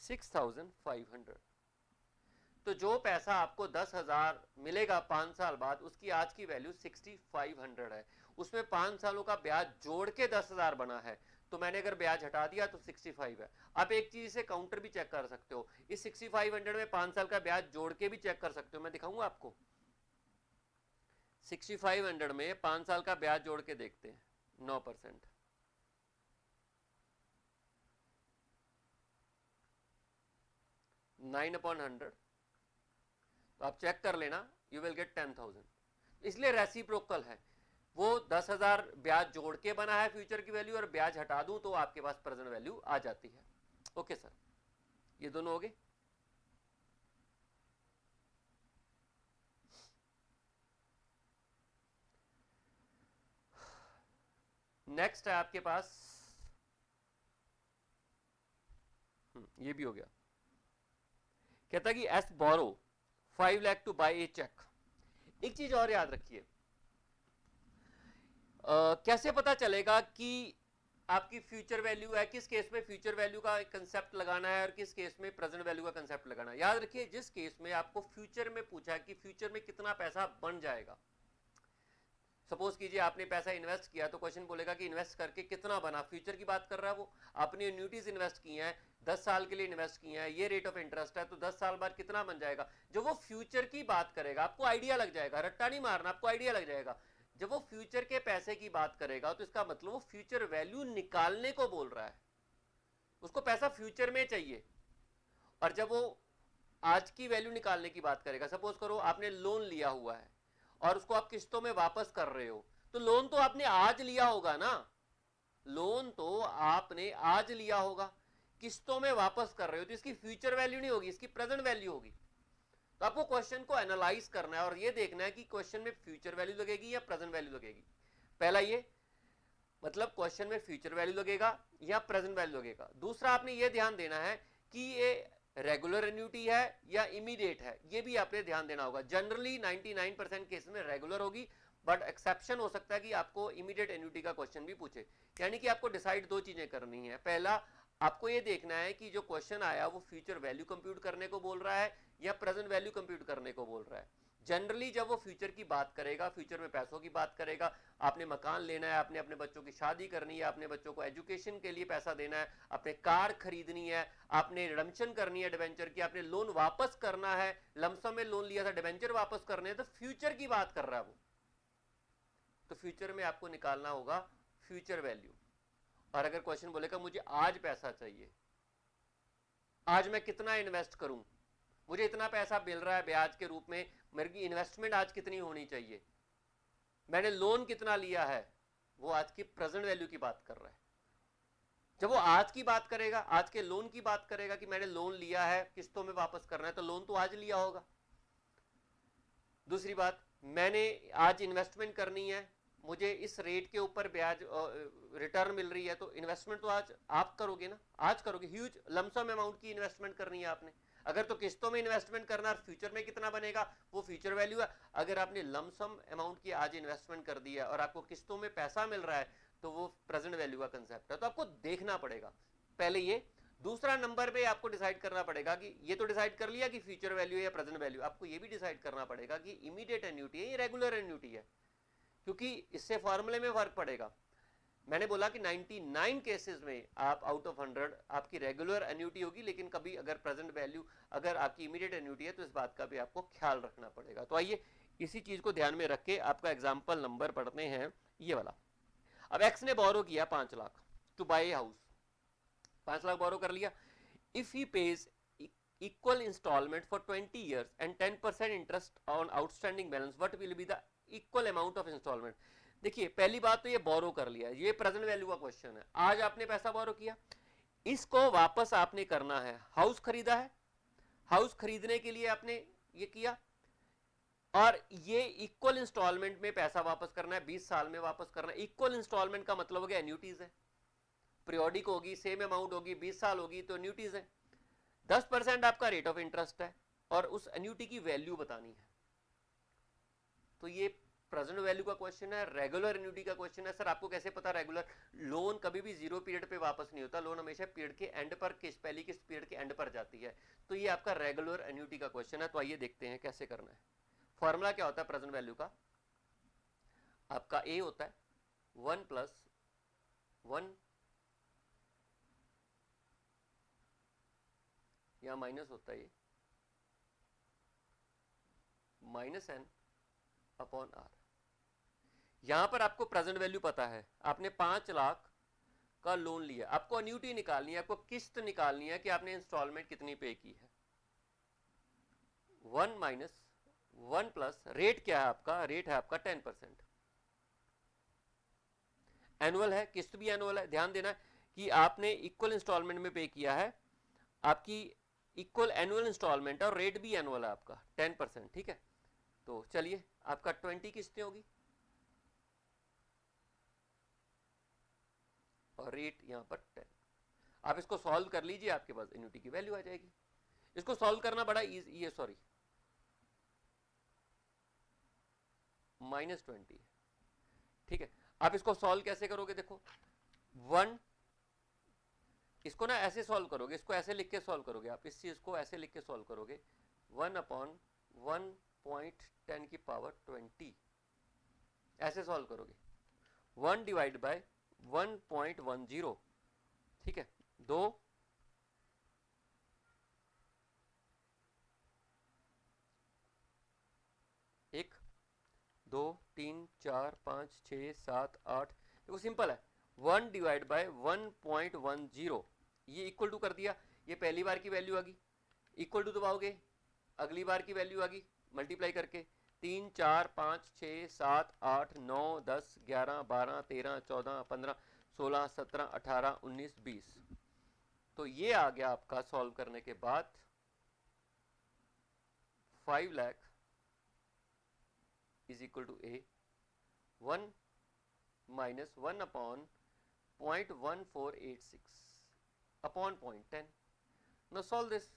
S1: 6,500। तो जो पैसा आपको 10,000 मिलेगा 5 साल बाद, उसकी आज की वैल्यू 6,500 है। उसमें 5 सालों का ब्याज जोड़ के 10,000 बना है, तो मैंने अगर ब्याज हटा दिया तो 65 है। आप एक चीज से काउंटर भी चेक कर सकते हो, इस 6,500 में 5 साल का ब्याज जोड़ के भी चेक कर सकते हो, मैं दिखाऊंगा आपको। 6,500 में 5 साल का ब्याज जोड़ के देखते हैं, 9%, 9/100, तो आप चेक कर लेना, यू विल गेट 10,000, इसलिए रेसिप्रोकल है, वो 10,000 ब्याज जोड़ के बना है फ्यूचर की वैल्यू, और ब्याज हटा दूं तो आपके पास प्रेजेंट वैल्यू आ जाती है। ओके सर, ये दोनों हो गए। नेक्स्ट है आपके पास, ये भी हो गया। कहता कि S borrow 5 lakh to buy a check. एक चीज और याद रखिए, कैसे पता चलेगा कि आपकी फ्यूचर वैल्यू है, किस केस में फ्यूचर वैल्यू का कंसेप्ट लगाना है और किस केस में प्रेजेंट वैल्यू का कंसेप्ट लगाना है। याद रखिए, जिस केस में आपको फ्यूचर में पूछा है कि फ्यूचर में कितना पैसा बन जाएगा, सपोज कीजिए आपने पैसा इन्वेस्ट किया, तो क्वेश्चन बोलेगा कि इन्वेस्ट करके कितना बना, फ्यूचर की बात कर रहा है वो। आपने एन्युटीज इन्वेस्ट की हैं, 10 साल के लिए इन्वेस्ट किए हैं, ये रेट ऑफ इंटरेस्ट है, तो 10 साल बाद कितना बन जाएगा। जब वो फ्यूचर की बात करेगा आपको आइडिया लग जाएगा, रट्टा नहीं मारना, आपको आइडिया लग जाएगा। जब वो फ्यूचर के पैसे की बात करेगा तो इसका मतलब वो फ्यूचर वैल्यू निकालने को बोल रहा है, उसको पैसा फ्यूचर में चाहिए। और जब वो आज की वैल्यू निकालने की बात करेगा, सपोज करो आपने लोन लिया हुआ है और उसको आप किस्तों में वापस कर रहे हो, तो लोन तो आपने आज लिया होगा ना, लोन तो आपने आज लिया होगा, किस्तों में वापस कर रहे हो, तो इसकी फ्यूचर वैल्यू नहीं होगी, इसकी प्रेजेंट वैल्यू होगी। तो आपको क्वेश्चन को एनालाइज करना है और ये देखना है कि क्वेश्चन में फ्यूचर वैल्यू लगेगी या प्रेजेंट वैल्यू लगेगी। पहला ये मतलब क्वेश्चन में फ्यूचर वैल्यू लगेगा या प्रेजेंट वैल्यू लगेगा। दूसरा आपने ये ध्यान देना है कि ये रेगुलर एन्युटी है या इमीडिएट है, ये भी आपने ध्यान देना होगा। जनरली 99% केस में रेगुलर होगी, बट एक्सेप्शन हो सकता है कि आपको इमीडिएट एन्युटी का क्वेश्चन भी पूछे। यानी कि आपको डिसाइड दो चीजें करनी है। पहला, आपको ये देखना है कि जो क्वेश्चन आया वो फ्यूचर वैल्यू कंप्यूट करने को बोल रहा है या प्रेजेंट वैल्यू कंप्यूट करने को बोल रहा है। जनरली जब वो फ्यूचर की बात करेगा, फ्यूचर में पैसों की बात करेगा, आपने मकान लेना है, आपने अपने बच्चों की शादी करनी है, अपने बच्चों को एजुकेशन के लिए पैसा देना है, आपने कार खरीदनी है, आपने रिडम्पशन करनी है डिबेंचर की, आपने लोन वापस करना है, लमसम में लोन लिया था डिबेंचर वापस करने हैं, तो फ्यूचर की बात कर रहा है वो। तो फ्यूचर में आपको निकालना होगा फ्यूचर वैल्यू। और अगर क्वेश्चन बोलेगा मुझे आज पैसा चाहिए, आज मैं कितना इन्वेस्ट करूं, मुझे इतना पैसा मिल रहा है ब्याज के रूप में, मेरी इन्वेस्टमेंट आज कितनी होनी चाहिए, मैंने लोन कितना लिया है, वो आज की प्रेजेंट वैल्यू की बात कर रहा है। जब वो आज की बात करेगा, आज के लोन की बात करेगा कि मैंने लोन लिया है, किस्तों में वापस करना है, तो लोन तो आज लिया होगा। दूसरी बात, मैंने आज इन्वेस्टमेंट करनी है, मुझे इस रेट के ऊपर ब्याज रिटर्न मिल रही है, तो इन्वेस्टमेंट तो आज आप करोगे ना, आज करोगे। ह्यूज लमसम अमाउंट की इन्वेस्टमेंट करनी है आपने। अगर तो किस्तों में इन्वेस्टमेंट करना है, फ्यूचर में कितना बनेगा वो फ्यूचर वैल्यू है। अगर आपने लमसम अमाउंट की आज इन्वेस्टमेंट कर दी है और आपको किस्तों में पैसा मिल रहा है, तो वो प्रेजेंट वैल्यू का कंसेप्ट है। तो आपको देखना पड़ेगा पहले ये। दूसरा नंबर पे आपको डिसाइड करना पड़ेगा कि ये तो डिसाइड कर लिया कि फ्यूचर वैल्यू या प्रेजेंट वैल्यू, आपको ये भी डिसाइड करना पड़ेगा कि इमीडिएट एन्युटी है या रेगुलर एन्युटी है, क्योंकि इससे फॉर्मूले में फर्क पड़ेगा। मैंने बोला कि 99 केसेस में आप आउट ऑफ 100 आपकी रेगुलर एन्युटी होगी, लेकिन कभी अगर प्रेजेंट वैल्यू अगर आपकी इमीडिएट एन्युटी है तो इस बात का भी आपको ख्याल रखना पड़ेगा। तो आइए इसी चीज को ध्यान में रख के आपका एग्जाम्पल नंबर पढ़ते हैं, ये वाला। अब एक्स ने बोरो किया 5 lakh to buy a house, 5 lakh borrow कर लिया। If he pays equal installment for 20 years and 10% interest on outstanding balance, what will be the equal amount of installment. देखिए पहली बात तो ये बोरो कर लिया, ये प्रेजेंट वैल्यू का क्वेश्चन है। आज आपने पैसा बोरो किया, इसको वापस आपने करना है। हाउस खरीदा है, हाउस खरीदने के लिए आपने ये किया, और ये इक्वल इंस्टॉलमेंट में पैसा वापस करना है, 20 साल में वापस करना है। इक्वल इंस्टॉलमेंट का मतलब हो गया एन्युटीज है, पीरियोडिक होगी, सेम अमाउंट होगी, 20 साल होगी तो एन्युटीज है। 10% आपका रेट ऑफ इंटरेस्ट है और उस एन्युटी की वैल्यू बतानी है। तो ये प्रेजेंट वैल्यू का क्वेश्चन है, रेगुलर एन्युटी का क्वेश्चन है। सर आपको कैसे पता रेगुलर? लोन कभी भी जीरो पीरियड पे वापस नहीं होता, लोन हमेशा पीरियड के एंड पर, पहली किस्त पीरियड के एंड पर जाती है। तो ये आपका रेगुलर एन्युटी का क्वेश्चन है। तो आइए देखते हैं कैसे करना है। फॉर्मूला क्या होता है प्रेजेंट वैल्यू का? आपका ए होता है 1 + 1, यहां माइनस होता है, ये -n अपॉन आर। यहां पर आपको प्रेजेंट वैल्यू पता है, आपने 5 लाख का लोन लिया, आपको एन्युटी निकालनी है, आपको किस्त निकालनी है कि आपने इंस्टॉलमेंट कितनी पे की है। 1 - 1 प्लस रेट क्या है आपका, रेट है आपका 10%। एनुअल है, किस्त भी एनुअल है। ध्यान देना कि आपने इक्वल इंस्टॉलमेंट में पे किया है, आपकी इक्वल एनुअल इंस्टॉलमेंट और रेट भी एनुअल है आपका 10%। ठीक है, तो चलिए आपका 20 किस्तें होगी और रेट यहां पर 10। आप इसको सॉल्व कर लीजिए, आपके पास एन्युटी की वैल्यू आ जाएगी। इसको सॉल्व करना बड़ा इजी, ये सॉरी -20। ठीक है, आप इसको सॉल्व कैसे करोगे, देखो 1, इसको ना ऐसे सॉल्व करोगे, इसको ऐसे लिख के सॉल्व करोगे आप, इस चीज को ऐसे लिख के सॉल्व करोगे 1/1.10 की पावर 20, ऐसे सॉल्व करोगे। 1 डिवाइड बाय 1.10। ठीक है, 2 1 2 3 4 5 6 7 8, देखो सिंपल है। 1 डिवाइड बाय 1.10, ये इक्वल टू कर दिया, ये पहली बार की वैल्यू आ गई, इक्वल टू दबाओगे अगली बार की वैल्यू आ गई मल्टीप्लाई करके, 3 4 5 6 7 8 9 10 11 12 13 14 15 16 17 18 19 20। तो ये आ गया आपका सॉल्व करने के बाद 5 lakh is equal to A 1 minus 1 upon 0.1486 upon 0.10। Now solve this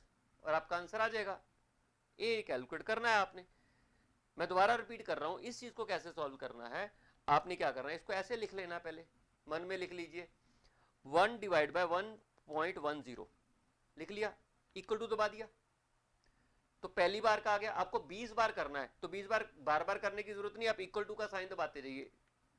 S1: और आपका आंसर आ जाएगा। ए कैलकुलेट करना है आपने। मैं दोबारा रिपीट कर रहा हूं, इस चीज को कैसे सॉल्व करना है, आपने क्या करना है, इसको ऐसे लिख लेना, पहले मन में लिख लीजिए 1 डिवाइड बाय 1.10 लिख लिया, इक्वल टू दबा दिया, तो पहली बार का आ गया। आपको 20 बार करना है तो 20 बार बार बार करने की जरूरत नहीं, आप इक्वल टू का साइन दबाते जाइए।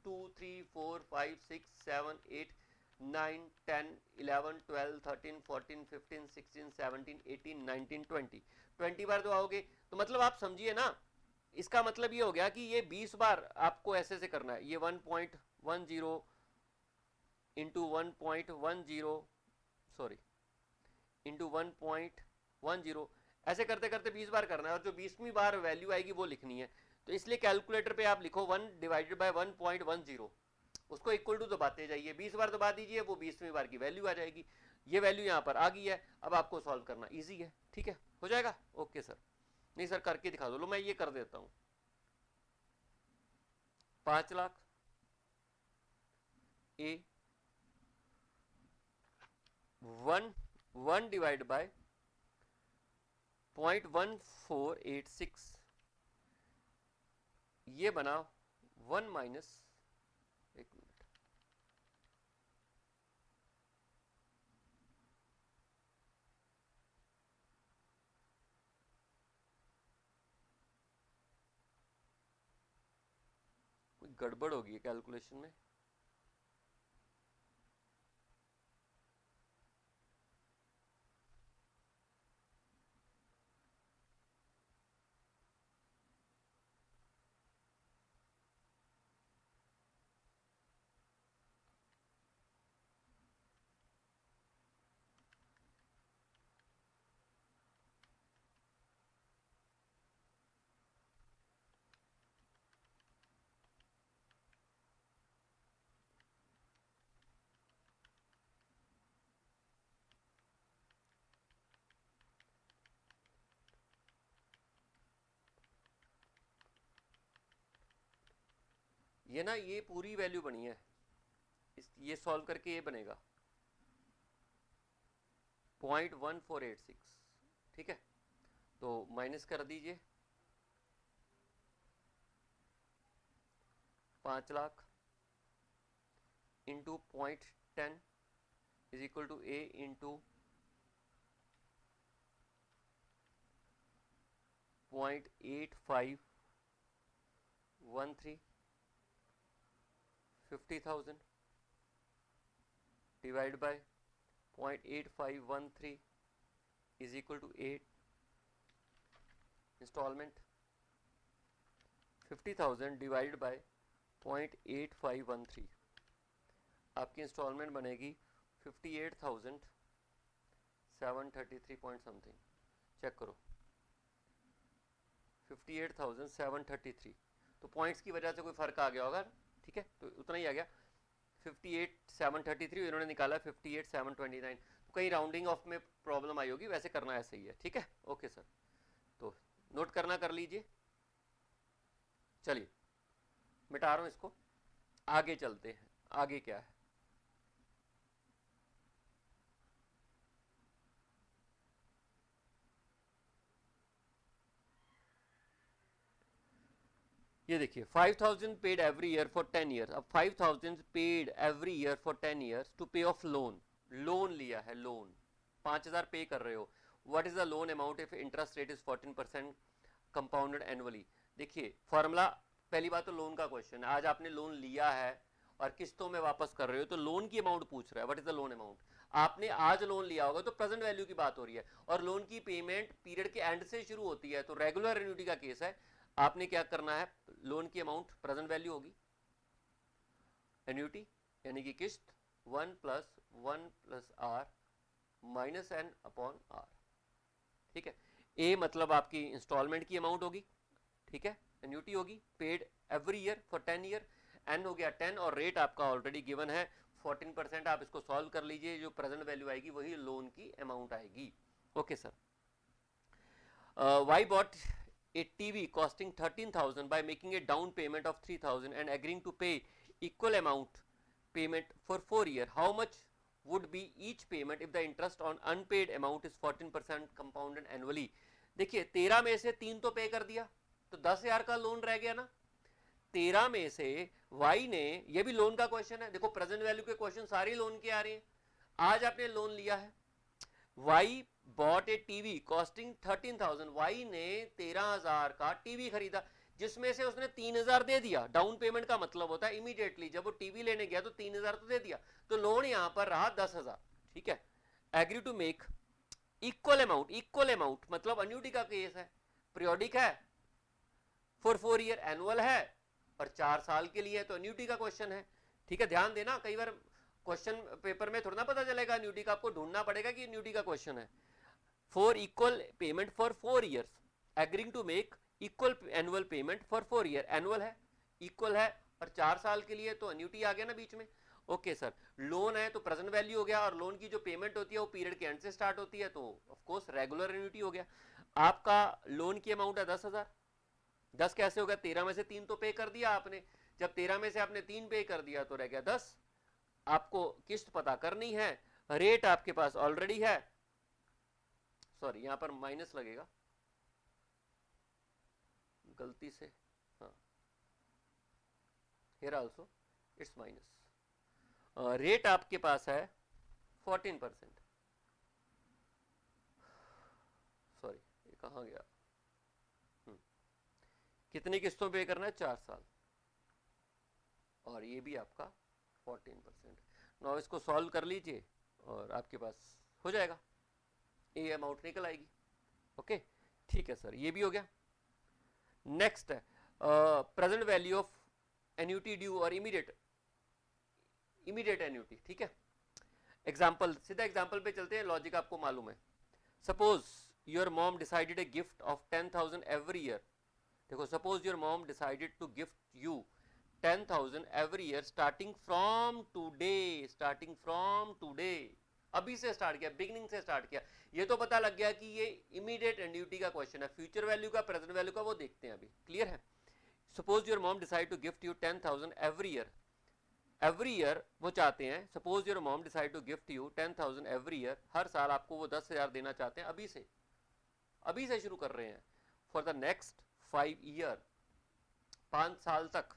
S1: 2 3 4 5 6 7 8 9 10 11 12 13 14 15 16 17 18 19 20 20 बार दबाओगे तो मतलब आप समझिए ना, इसका मतलब ये हो गया कि ये 20 बार आपको ऐसे से करना है। ये 1.10 इंटू 1.10 सॉरी इंटू 1.10, ऐसे करते करते 20 बार करना है और जो 20वीं बार वैल्यू आएगी वो लिखनी है। तो इसलिए कैलकुलेटर पे आप लिखो 1 डिवाइडेड बाय 1.10, उसको इक्वल टू दबाते जाइए, 20 बार दबा दीजिए, वो 20वीं बार की वैल्यू आ जाएगी। ये वैल्यू यहाँ पर आ गई है, अब आपको सॉल्व करना इजी है। ठीक है, हो जाएगा। ओके सर, नहीं सर करके दिखा दो, लो मैं ये कर देता हूँ। 5 लाख ए 1 डिवाइड बाय 0.1486, ये बना 1 माइनस, एक मिनट, कोई गड़बड़ होगी कैलकुलेशन में। ये ना ये पूरी वैल्यू बनी है, ये सॉल्व करके ये बनेगा 0.1486। ठीक है, तो माइनस कर दीजिए 5 lakh into 0.10 is equal to A into 0.8513, 50,000 divide by 0.8513 is equal to 8 instalment. 50,000 divide by 0.8513, आपकी इंस्टॉलमेंट बनेगी 58,733 पॉइंट समथिंग। चेक करो 58,733, तो पॉइंट्स की वजह से कोई फर्क आ गया होगा, ठीक है, तो उतना ही आ गया। 58,733 इन्होंने निकाला 58,729, तो कहीं राउंडिंग ऑफ में प्रॉब्लम आई होगी, वैसे करना ऐसे ही है, ठीक है। ओके सर, तो नोट करना कर लीजिए। चलिए मिटा रहा हूं इसको, आगे चलते हैं। आगे क्या है, ये देखिए 5,000 paid every year for 10 year. अब 5,000 paid every year for 10 years to pay off loan, loan लिया है, लोन 5,000 पे कर रहे हो। What is the loan amount if interest rate is 14% compounded annually. देखिए फॉर्मूला, पहली बात तो लोन का क्वेश्चन है, आज आपने लोन लिया है और किस्तों में वापस कर रहे हो, तो लोन की अमाउंट पूछ रहा है, what is the loan amount. आपने आज लोन लिया होगा तो प्रेजेंट वैल्यू की बात हो रही है, और लोन की पेमेंट पीरियड के एंड से शुरू होती है, तो रेगुलर एन्युटी का केस है। आपने क्या करना है, लोन की अमाउंट प्रेजेंट वैल्यू होगी, एन्युटी यानी कि किस्त 1 + 1 + r minus n upon r, ठीक है। ए मतलब आपकी इंस्टॉलमेंट की अमाउंट होगी, ठीक है, एन्युटी होगी paid every year for 10 year, n हो गया 10 और रेट आपका ऑलरेडी गिवन है 14%। आप इसको सॉल्व कर लीजिए, जो प्रेजेंट वैल्यू आएगी वही लोन की अमाउंट आएगी। Okay sir, Y bought a TV costing 13,000 by making a down payment of 3,000 and agreeing to pay equal amount payment for 4 years. How much would be each payment if the interest on unpaid amount is 14% compounded annually? देखिए 13 में से 3 तो पे कर दिया, तो 10,000 का लोन रह गया ना। 13 में से Y ने, ये भी लोन का क्वेश्चन है, देखो प्रेजेंट वैल्यू के क्वेश्चन सारे लोन के आ रहे हैं। आज आपने लोन लिया है, Y bought a TV costing 13,000, Y ने 13,000 का टीवी खरीदा, जिसमें से उसने 3,000 दे दिया। डाउन पेमेंट का मतलब होता है इमीडिएटली जब वो टीवी लेने गया तो 3,000 तो दे दिया, तो लोन यहां पर रहा 10,000, ठीक है। Agree to make equal amount, equal amount मतलब अन्यूटी का केस है, पीरियोडिक है, फॉर 4 ईयर एनुअल है, और 4 साल के लिए है, तो अन्यूटी का क्वेश्चन है, ठीक है। ध्यान देना, कई बार क्वेश्चन पेपर में थोड़ा ना पता चलेगा अन्यूटी का, आपको ढूंढना पड़ेगा कि अन्यूटी का क्वेश्चन है। For equal payment for 4 years, agreeing to make equal annual payment for 4 year, annual है, इक्वल है, और 4 साल के लिए, तो अन्यूटी आ गया ना बीच में। ओके सर, लोन है तो प्रेजेंट वैल्यू हो गया, और लोन की जो पेमेंट होती है वो पीरियड के एंड से स्टार्ट होती है, तो ऑफ कोर्स रेगुलर एन्युटी हो गया। आपका लोन की अमाउंट है 10,000, 10 कैसे होगा, 13 में से 3 तो पे कर दिया आपने, जब 13 में से आपने 3 पे कर दिया तो रह गया 10। आपको किस्त पता करनी है, रेट आपके पास ऑलरेडी है, सॉरी यहां पर माइनस लगेगा गलती से, हाँ here also it's minus. Rate आपके पास है 14%, सॉरी ये कहां गया, कितनी किस्तों पे करना है, 4 साल, और ये भी आपका 14%। नाउ इसको सॉल्व कर लीजिए और आपके पास हो जाएगा, ए अमाउंट निकल आएगी। ओके ठीक है सर, ये भी हो गया। नेक्स्ट है present value of annuity due और इमीडिएट एन्युटी, ठीक है। एग्जाम्पल, सीधा एग्जाम्पल पे चलते हैं, लॉजिक आपको मालूम है। Suppose your mom decided a gift of 10,000 every year, देखो suppose your mom decided to gift you 10,000 every year starting from today, starting from today, अभी से स्टार्ट किया, बिगिनिंग से स्टार्ट किया। ये तो पता लग गया कि ये इमीडिएट एन्युटी का क्वेश्चन है, फ्यूचर वैल्यू का प्रेजेंट वैल्यू का वो देखते हैं अभी, क्लियर है। Suppose your mom decide to gift you 10,000 every year, every year वो चाहते हैं, suppose your mom decide to gift you 10,000 every year, हर साल आपको वो 10,000 देना चाहते हैं, अभी से शुरू कर रहे हैं, फॉर द नेक्स्ट 5 ईयर, 5 साल तक।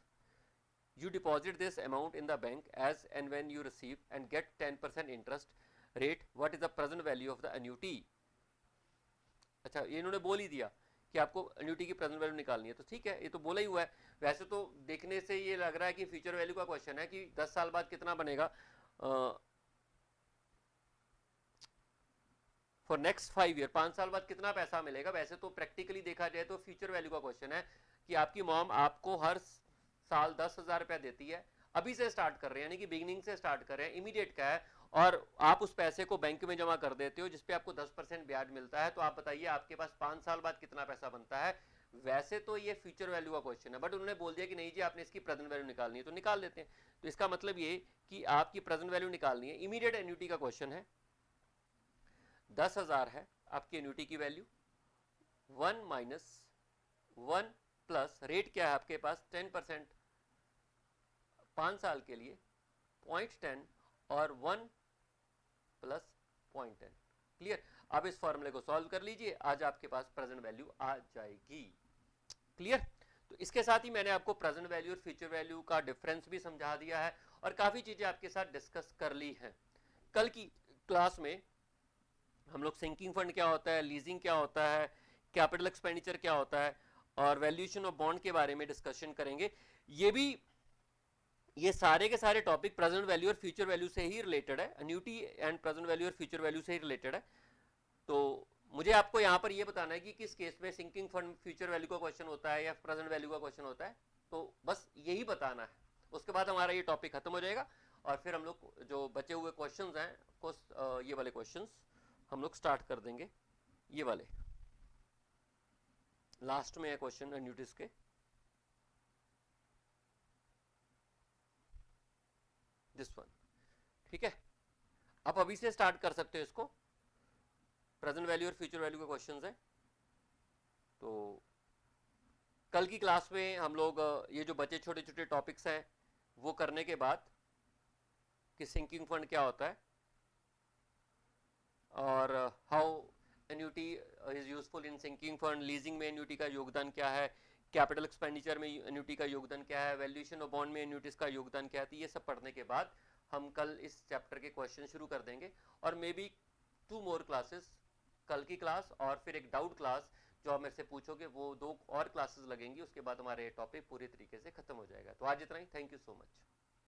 S1: You deposit this amount in the bank as and when you receive and get 10% interest rate. What is the present value of the annuity? अच्छा ये इन्होंने बोल ही दिया कि आपको annuity की present value निकालनी है, तो ठीक है, ये तो बोला ही हुआ है। वैसे तो देखने से ये लग रहा है कि फ्यूचर वैल्यू का क्वेश्चन है कि 10 साल बाद कितना बनेगा, फॉर नेक्स्ट 5 ईयर, 5 साल बाद कितना पैसा मिलेगा। वैसे तो प्रैक्टिकली देखा जाए तो फ्यूचर वैल्यू का क्वेश्चन है कि आपकी मॉम आपको हर साल 10,000 रुपया देती है, अभी से स्टार्ट कर रहे हैं, यानी कि बिगिनिंग से स्टार्ट कर रहे हैं, इमीडिएट का है, और आप उस पैसे को बैंक में जमा कर देते हो जिसपे आपको 10% ब्याज मिलता है। तो आप बताइए आपके पास 5 साल बाद कितना पैसा बनता है, वैसे तो ये फ्यूचर वैल्यू का क्वेश्चन है, बट उन्होंने बोल दिया कि नहीं जी आपने इसकी प्रेजेंट वैल्यू निकालनी है, तो निकाल देते हैं। तो इसका मतलब ये कि आपकी प्रेजेंट वैल्यू निकालनी है। इमीडिएट एन्युटी का क्वेश्चन है, 10,000 है आपकी एन्युटी की वैल्यू, 1 माइनस 1 प्लस रेट क्या है आपके पास 10% 5 साल के लिए 0.10 और 1 प्लस 0.10। क्लियर? अब इस फॉर्मूले को सॉल्व कर लीजिए, आज आपके पास प्रेजेंट वैल्यू आ जाएगी। क्लियर? तो इसके साथ ही मैंने आपको प्रेजेंट वैल्यू और फ्यूचर वैल्यू का डिफरेंस भी समझा दिया है और काफी चीजें आपके साथ डिस्कस कर ली हैं। कल की क्लास में हम लोग सिंकिंग फंड क्या होता है, लीजिंग क्या होता है, कैपिटल एक्सपेंडिचर क्या होता है और वैल्यूएशन ऑफ बॉन्ड के बारे में डिस्कशन करेंगे। ये सारे के सारे टॉपिक प्रेजेंट वैल्यू और फ्यूचर वैल्यू से ही रिलेटेड है, एन्युटी एंड प्रेजेंट वैल्यू और फ्यूचर वैल्यू से ही रिलेटेड है। तो मुझे आपको यहाँ पर ये बताना है कि किस केस में सिंकिंग फंड फ्यूचर वैल्यू का क्वेश्चन होता है या प्रेजेंट वैल्यू का क्वेश्चन होता है, तो बस यही बताना है। उसके बाद हमारा ये टॉपिक खत्म हो जाएगा और फिर हम लोग जो बचे हुए क्वेश्चंस हैं, ये वाले क्वेश्चंस हम लोग स्टार्ट कर देंगे। ये वाले लास्ट में है क्वेश्चन एन्युटीज के। दिस वन, ठीक है? आप अभी से स्टार्ट कर सकते हो इसको। प्रेजेंट वैल्यू और फ्यूचर वैल्यू के क्वेश्चंस हैं। तो कल की क्लास में हम लोग ये जो बचे छोटे छोटे टॉपिक्स हैं वो करने के बाद कि सिंकिंग फंड क्या होता है और how annuity is useful in sinking fund, leasing में एन्युटी का योगदान क्या है, कैपिटल एक्सपेंडिचर में एन्युटी का योगदान क्या है, वैल्यूएशन ऑफ बॉन्ड में एन्युटीज का योगदान क्या है, तो ये सब पढ़ने के बाद हम कल इस चैप्टर के क्वेश्चन शुरू कर देंगे। और मे बी 2 मोर क्लासेस, कल की क्लास और फिर एक डाउट क्लास जो आप मेरे से पूछोगे, वो 2 और क्लासेस लगेंगी। उसके बाद हमारे टॉपिक पूरी तरीके से खत्म हो जाएगा। तो आज इतना ही। Thank you so much.